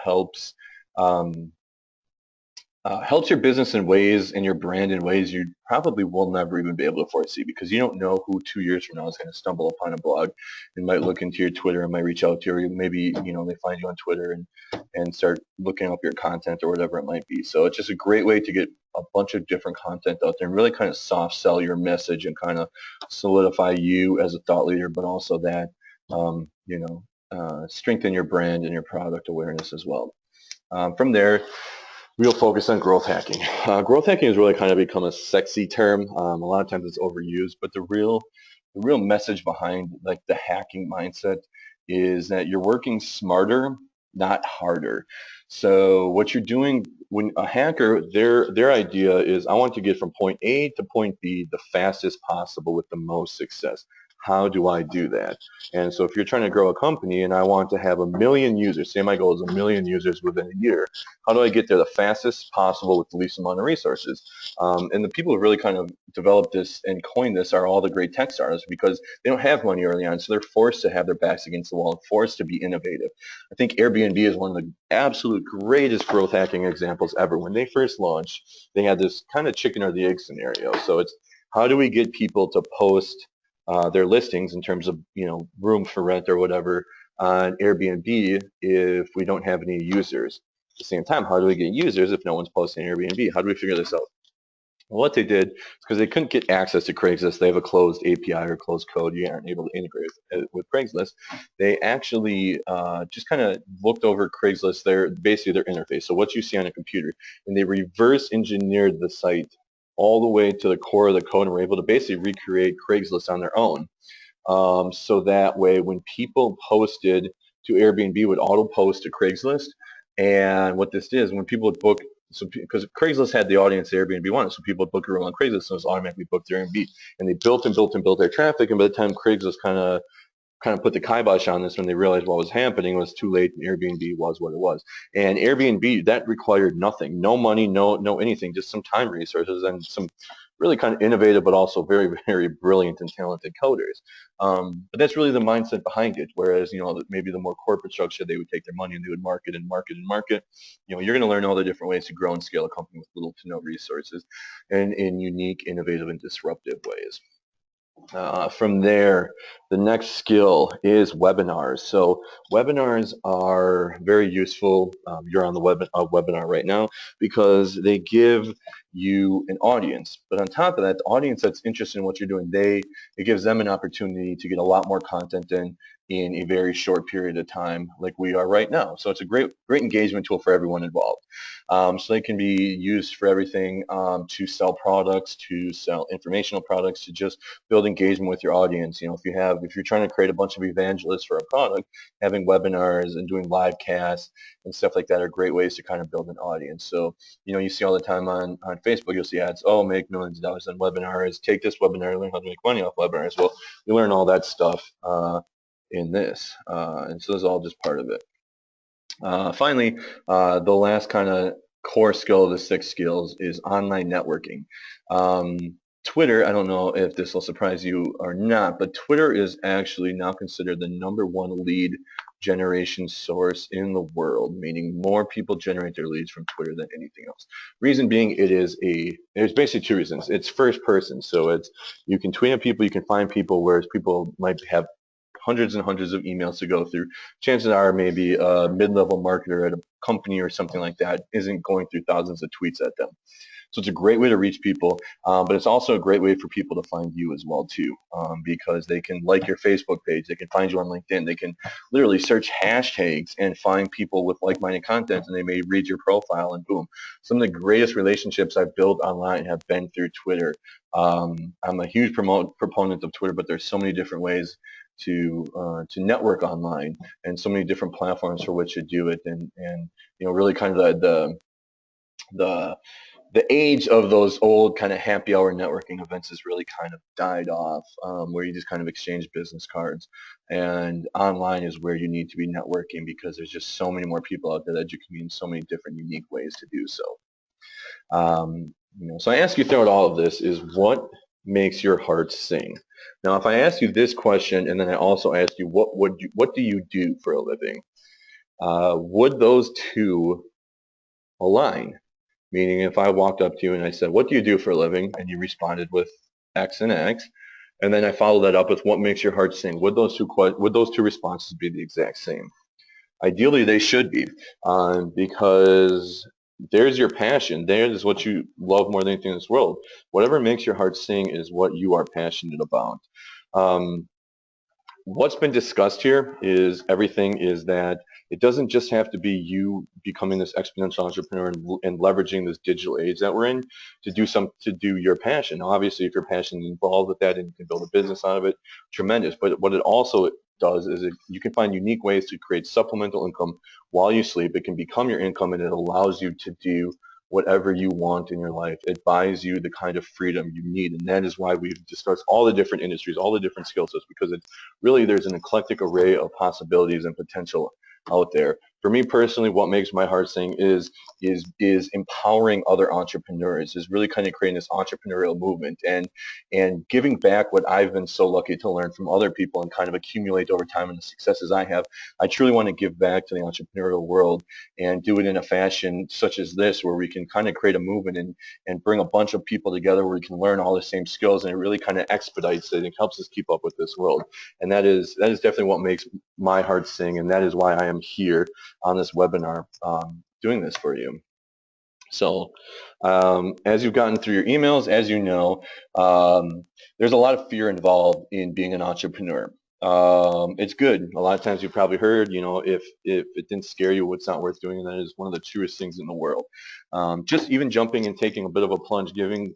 um, helps your business in ways and your brand in ways you probably will never even be able to foresee, because you don't know who 2 years from now is going to stumble upon a blog and might look into your Twitter and might reach out to you, or maybe they find you on Twitter and start looking up your content or whatever it might be. So it's just a great way to get a bunch of different content out there and really kind of soft sell your message and kind of solidify you as a thought leader, but also that strengthen your brand and your product awareness as well. From there, real focus on growth hacking. Growth hacking has really kind of become a sexy term. A lot of times it's overused, but the real message behind like the hacking mindset is that you're working smarter, not harder. So what you're doing when a hacker, their idea is I want to get from point A to point B the fastest possible with the most success. How do I do that? And so if you're trying to grow a company and I want to have 1 million users, say my goal is 1 million users within a year, how do I get there the fastest possible with the least amount of resources? And the people who really kind of developed this and coined this are all the great tech stars, because they don't have money early on, so they're forced to have their backs against the wall and forced to be innovative. I think Airbnb is one of the absolute greatest growth hacking examples ever. When they first launched, they had this kind of chicken or the egg scenario. So it's how do we get people to post their listings in terms of room for rent or whatever on Airbnb if we don't have any users? At the same time, how do we get users if no one's posting Airbnb? How do we figure this out? What they did, because they couldn't get access to Craigslist, they have a closed API or closed code. You aren't able to integrate with Craigslist. They actually just kind of looked over Craigslist, basically their interface. So what you see on a computer, and they reverse engineered the site all the way to the core of the code, and were able to basically recreate Craigslist on their own. So that way, when people posted to Airbnb, would auto post to Craigslist. And what this is, when people would book, so because Craigslist had the audience Airbnb wanted, so people would book a room on Craigslist, so it was automatically booked to Airbnb. And they built and built and built their traffic. And by the time Craigslist kind of put the kibosh on this when they realized what was happening, it was too late, and Airbnb was what it was. And Airbnb, that required nothing, no money, no anything, just some time resources and some really kind of innovative but also very, very brilliant and talented coders. But that's really the mindset behind it. Whereas, maybe the more corporate structure, they would take their money and they would market and market and market. You're going to learn all the different ways to grow and scale a company with little to no resources and in unique, innovative, and disruptive ways. From there, the next skill is webinars. So webinars are very useful. You're on the webinar right now because they give you an audience. But on top of that, the audience that's interested in what you're doing, it gives them an opportunity to get a lot more content in a very short period of time, like we are right now. So it's a great engagement tool for everyone involved. So they can be used for everything, to sell products, to sell informational products, to just build engagement with your audience. If you're trying to create a bunch of evangelists for a product, having webinars and doing live casts and stuff like that are great ways to kind of build an audience. So, you see all the time on Facebook, you'll see ads, oh, make millions of dollars on webinars, take this webinar, learn how to make money off webinars. Well, you learn all that stuff in this. And so this is all just part of it. Finally, the last kind of core skill of the 6 skills is online networking. Um, Twitter, I don't know if this will surprise you or not, but Twitter is actually now considered the #1 lead generation source in the world, meaning more people generate their leads from Twitter than anything else. Reason being, there's basically 2 reasons. It's first person, so you can tweet at people, you can find people, whereas people might have hundreds and hundreds of emails to go through. Chances are maybe a mid-level marketer at a company or something like that isn't going through thousands of tweets at them. So it's a great way to reach people, but it's also a great way for people to find you as well too, because they can like your Facebook page, they can find you on LinkedIn, they can literally search hashtags and find people with like-minded content, and they may read your profile, and boom. Some of the greatest relationships I've built online have been through Twitter. I'm a huge proponent of Twitter, but there's so many different ways to network online, and so many different platforms for which to do it, and really kind of the the age of those old kind of happy hour networking events has really kind of died off, where you just kind of exchange business cards. And online is where you need to be networking, because there's just so many more people out there that you can meet in so many different unique ways to do so. So I ask you throughout all of this is, what makes your heart sing? Now, if I ask you this question, and then I also ask you, what do you do for a living? Would those two align? Meaning, if I walked up to you and I said, what do you do for a living? And you responded with X and X, and then I followed that up with, what makes your heart sing? Would those two responses be the exact same? Ideally, they should be, because there's your passion. There's what you love more than anything in this world. Whatever makes your heart sing is what you are passionate about. Um, what's been discussed here is everything is that it doesn't just have to be you becoming this exponential entrepreneur and leveraging this digital age that we're in to do your passion. Now, obviously, if your passion is involved with that and you can build a business out of it, tremendous. But what it also does is you can find unique ways to create supplemental income while you sleep. It can become your income, and it allows you to do whatever you want in your life. It buys you the kind of freedom you need. And that is why we've discussed all the different industries, all the different skill sets, because it's really, there's an eclectic array of possibilities and potential out there. For me personally, what makes my heart sing is empowering other entrepreneurs, is really kind of creating this entrepreneurial movement, and giving back what I've been so lucky to learn from other people and kind of accumulate over time, and the successes I have. I truly want to give back to the entrepreneurial world and do it in a fashion such as this, where we can kind of create a movement and bring a bunch of people together where we can learn all the same skills, and it really kind of expedites it and helps us keep up with this world. And that is definitely what makes my heart sing, and that is why I am here on this webinar, doing this for you. So as you've gotten through your emails, as you know, um, there's a lot of fear involved in being an entrepreneur. It's good. A lot of times you've probably heard, if it didn't scare you, it's not worth doing. And that is one of the truest things in the world. Just even jumping and taking a bit of a plunge, giving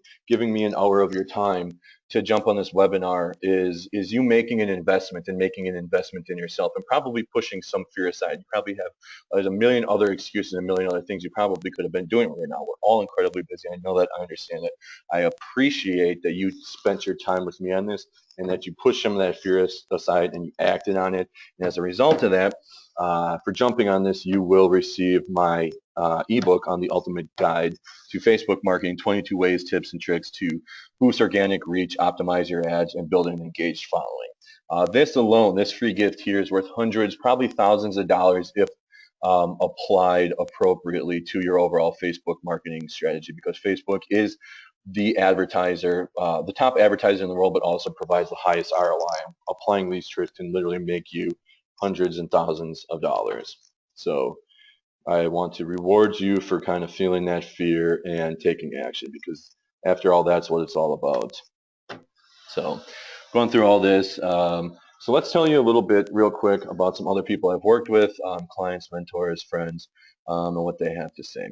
me an hour of your time to jump on this webinar is you making an investment and making an investment in yourself and probably pushing some fear aside. You probably have there's a million other excuses, a million other things you probably could have been doing right now. We're all incredibly busy. I know that. I understand it. I appreciate that you spent your time with me on this and that you pushed some of that fear aside and you acted on it. And as a result of that, for jumping on this, you will receive my ebook on the ultimate guide to Facebook marketing, 22 ways, tips, and tricks to boost organic reach, optimize your ads, and build an engaged following. This alone, this free gift here is worth hundreds, probably thousands of dollars if applied appropriately to your overall Facebook marketing strategy, because Facebook is the advertiser, the top advertiser in the world, but also provides the highest ROI. Applying these tricks can literally make you hundreds and thousands of dollars. So I want to reward you for kind of feeling that fear and taking action, because after all, that's what it's all about. So going through all this, so let's tell you a little bit real quick about some other people I've worked with, clients, mentors, friends, and what they have to say.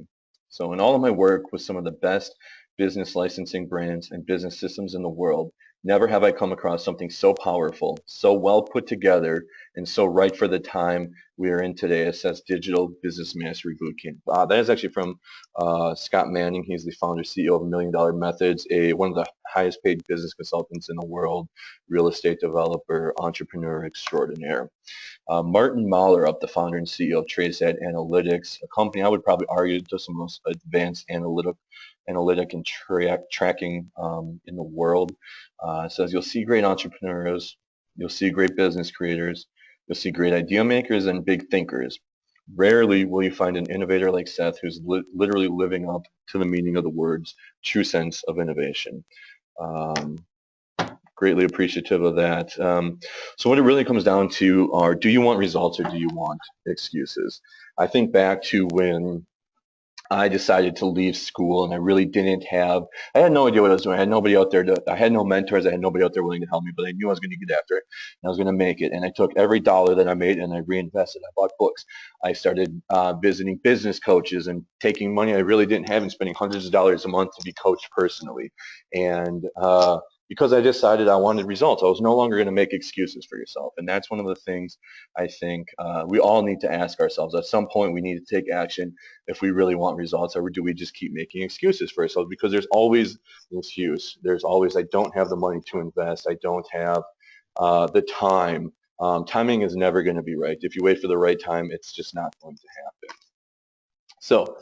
So in all of my work with some of the best business licensing brands and business systems in the world, never have I come across something so powerful, so well put together, and so right for the time we are in today as Digital Business Mastery Bootcamp. That is actually from Scott Manning. He's the founder CEO of $1 Million Methods, one of the highest paid business consultants in the world, real estate developer, entrepreneur extraordinaire. Martin Mahler, the founder and CEO of TraceAd Analytics, a company I would probably argue does some most advanced analytic and tracking in the world, says you'll see great entrepreneurs, you'll see great business creators, you'll see great idea makers and big thinkers. Rarely will you find an innovator like Seth who's literally living up to the meaning of the words true sense of innovation. Um, Greatly appreciative of that. So what it really comes down to are, do you want results or do you want excuses? I think back to when I decided to leave school and I really didn't have, I had no idea what I was doing. I had nobody out there I had no mentors. I had nobody out there willing to help me, but I knew I was going to get after it and I was going to make it. And I took every dollar that I made and I reinvested. I bought books. I started visiting business coaches and taking money I really didn't have and spending hundreds of dollars a month to be coached personally. And because I decided I wanted results, I was no longer going to make excuses for yourself. And that's one of the things I think we all need to ask ourselves. At some point, we need to take action if we really want results, or do we just keep making excuses for ourselves? Because there's always an excuse. There's always, I don't have the money to invest. I don't have the time. Timing is never going to be right. If you wait for the right time, it's just not going to happen. So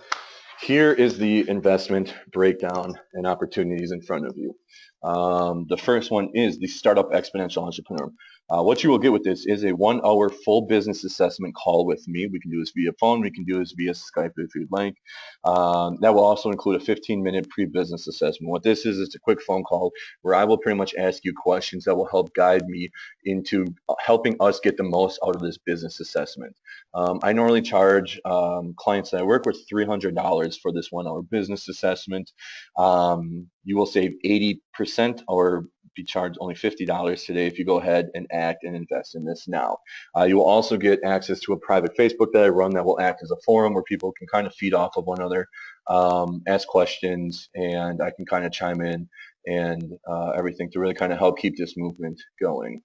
here is the investment breakdown and opportunities in front of you. The first one is the Startup Exponential Entrepreneur. What you will get with this is a 1 hour full business assessment call with me. We can do this via phone. We can do this via Skype if you'd like. That will also include a 15-minute pre-business assessment. What this is, it's a quick phone call where I will pretty much ask you questions that will help guide me into helping us get the most out of this business assessment. I normally charge clients that I work with $300 for this 1 hour business assessment. You will save 80% or be charged only $50 today if you go ahead and act and invest in this now. You will also get access to a private Facebook that I run that will act as a forum where people can kind of feed off of one another, ask questions, and I can kind of chime in and everything to really kind of help keep this movement going.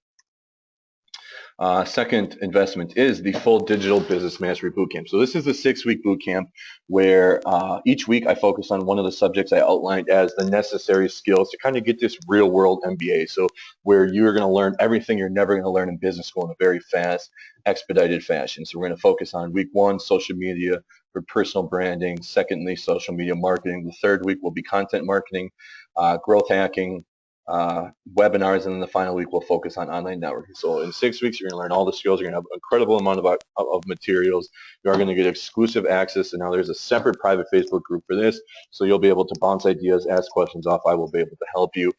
Second investment is the full Digital Business Mastery Bootcamp. So this is a 6-week bootcamp where each week I focus on one of the subjects I outlined as the necessary skills to kind of get this real world MBA. So where you're going to learn everything you're never going to learn in business school in a very fast, expedited fashion. So we're going to focus on week 1, social media for personal branding. Secondly, social media marketing. The third week will be content marketing, growth hacking, webinars, and then the final week we'll focus on online networking. So in 6 weeks, you're going to learn all the skills. You're going to have an incredible amount of materials. You are going to get exclusive access, and now there's a separate private Facebook group for this, so you'll be able to bounce ideas, ask questions off. I will be able to help you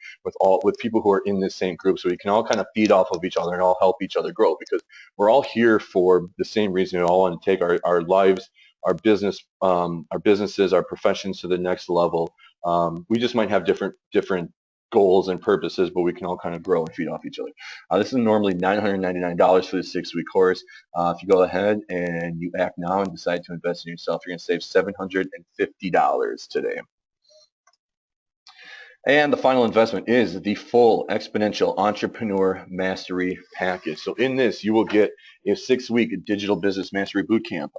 with people who are in this same group, so we can all kind of feed off of each other and all help each other grow, because we're all here for the same reason. We all want to take our lives our businesses, our professions to the next level. We just might have different goals and purposes, but we can all kind of grow and feed off each other. This is normally $999 for the 6-week course. If you go ahead and you act now and decide to invest in yourself, you're going to save $750 today. And the final investment is the full Exponential Entrepreneur Mastery Package. So in this, you will get a 6-week digital business mastery bootcamp.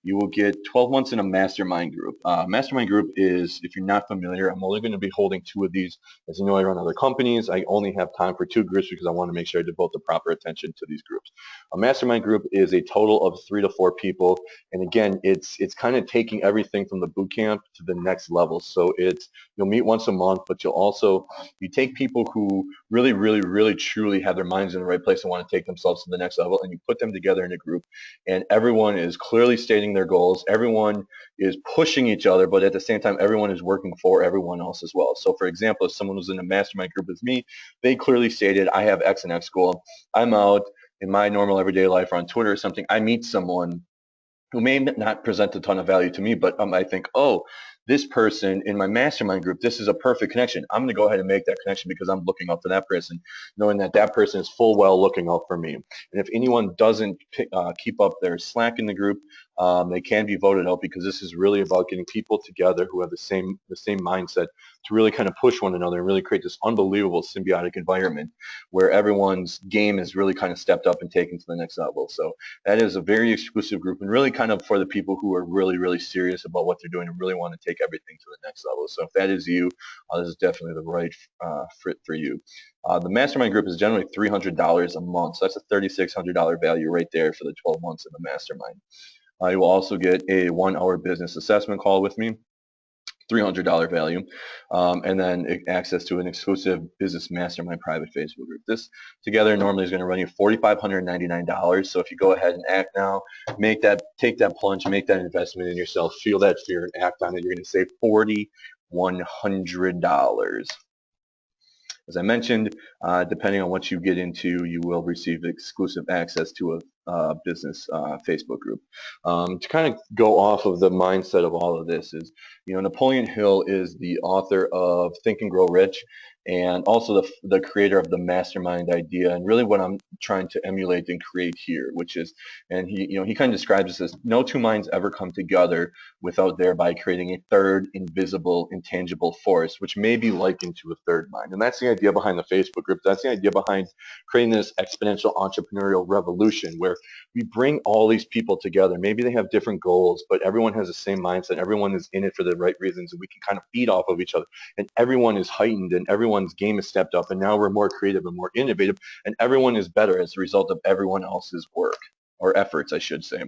You will get 12 months in a mastermind group. Mastermind group is, if you're not familiar, I'm only going to be holding 2 of these. As you know, I run other companies. I only have time for 2 groups because I want to make sure I devote the proper attention to these groups. A mastermind group is a total of 3 to 4 people. And again, it's kind of taking everything from the bootcamp to the next level. So you'll meet once a month, but you take people who really truly have their minds in the right place and want to take themselves to the next level, and you put them together in a group, and everyone is clearly stating their goals. Everyone is pushing each other, but at the same time, everyone is working for everyone else as well. So for example, if someone was in a mastermind group with me, they clearly stated, I have X and X goal. I'm out in my normal everyday life or on Twitter or something. I meet someone who may not present a ton of value to me, but I think, oh, this person in my mastermind group, this is a perfect connection. I'm going to go ahead and make that connection because I'm looking up to that person, knowing that that person is full well looking out for me. And if anyone doesn't keep up their slack in the group, they can be voted out, because this is really about getting people together who have the same mindset to really kind of push one another and really create this unbelievable symbiotic environment where everyone's game is really kind of stepped up and taken to the next level. So that is a very exclusive group, and really kind of for the people who are really serious about what they're doing and really want to take everything to the next level. So if that is you, this is definitely the right fit for you. The mastermind group is generally $300 a month. So that's a $3,600 value right there for the 12 months of the mastermind. You will also get a 1-hour business assessment call with me, $300 value, and then access to an exclusive business mastermind private Facebook group. This together normally is going to run you $4,599. So if you go ahead and act now, take that plunge, make that investment in yourself, feel that fear and act on it, you're going to save $4,100. As I mentioned, depending on what you get into, you will receive exclusive access to a business Facebook group. To kind of go off of the mindset of all of this is, Napoleon Hill is the author of Think and Grow Rich, and also the creator of the mastermind idea, and really what I'm trying to emulate and create here, which is, and he kind of describes this as, no 2 minds ever come together without thereby creating a third invisible, intangible force, which may be likened to a third mind. And that's the idea behind the Facebook group. That's the idea behind creating this exponential entrepreneurial revolution where we bring all these people together. Maybe they have different goals, but everyone has the same mindset. Everyone is in it for the right reasons, and we can kind of feed off of each other. And everyone is heightened, and everyone's game is stepped up, and now we're more creative and more innovative, and everyone is better as a result of everyone else's work, or efforts, I should say.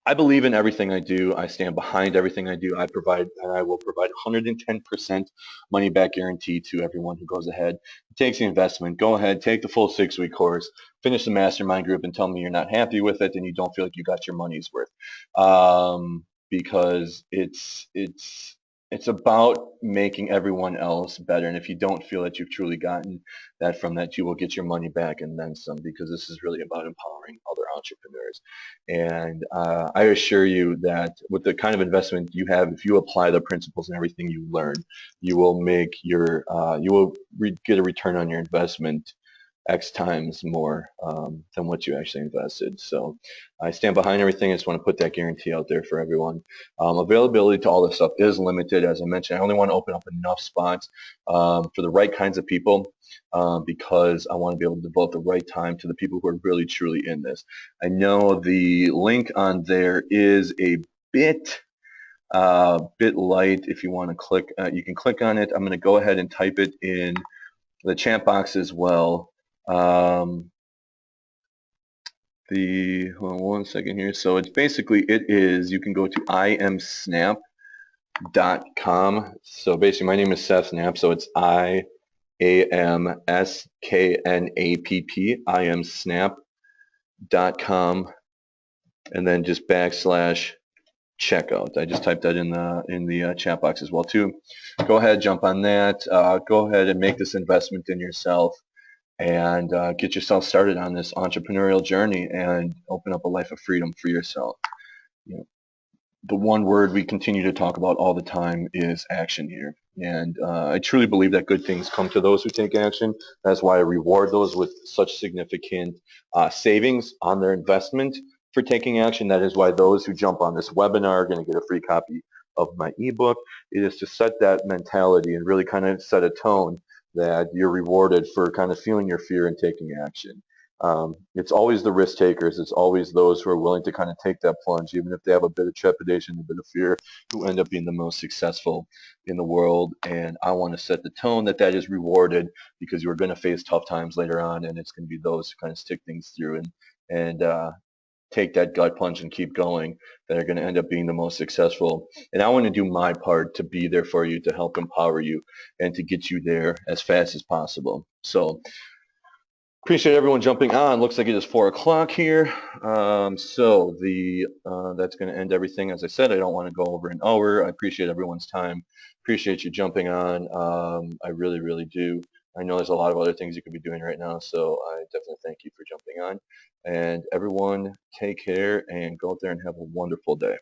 I believe in everything I do. I stand behind everything I do. I will provide 110% money back guarantee to everyone who goes ahead, takes the investment. Go ahead, take the full 6-week course, finish the mastermind group, and tell me you're not happy with it and you don't feel like you got your money's worth. Because it's about making everyone else better. And if you don't feel that you've truly gotten that from that, you will get your money back and then some, because this is really about empowering other entrepreneurs. And I assure you that with the kind of investment you have, if you apply the principles and everything you learn, you will make get a return on your investment X times more than what you actually invested. So I stand behind everything. I just want to put that guarantee out there for everyone. Availability to all this stuff is limited. As I mentioned, I only want to open up enough spots for the right kinds of people, because I want to be able to devote the right time to the people who are really truly in this. I know the link on there is a bit light. If you want to click, you can click on it. I'm going to go ahead and type it in the chat box as well. Hold on one second here. So it's basically, you can go to imsnap.com. So basically my name is Seth Snap, so it's IAMSKNAPP, imsnap.com, and then just /checkout. I just typed that in the chat box as well too. Go ahead, jump on that. Go ahead and make this investment in yourself. and get yourself started on this entrepreneurial journey and open up a life of freedom for yourself. You know, the one word we continue to talk about all the time is action here. And I truly believe that good things come to those who take action. That's why I reward those with such significant savings on their investment for taking action. That is why those who jump on this webinar are going to get a free copy of my ebook. It is to set that mentality and really kind of set a tone that you're rewarded for kind of feeling your fear and taking action. It's always the risk takers. It's always those who are willing to kind of take that plunge, even if they have a bit of trepidation, a bit of fear, who end up being the most successful in the world. And I want to set the tone that that is rewarded, because you're going to face tough times later on, and it's going to be those who kind of stick things through and take that gut punch and keep going that are going to end up being the most successful. And I want to do my part to be there for you, to help empower you, and to get you there as fast as possible. So appreciate everyone jumping on. Looks like it is 4 o'clock here. So that's going to end everything. As I said, I don't want to go over an hour. I appreciate everyone's time. Appreciate you jumping on. I really, really do. I know there's a lot of other things you could be doing right now, so I definitely thank you for jumping on. And everyone, take care and go out there and have a wonderful day.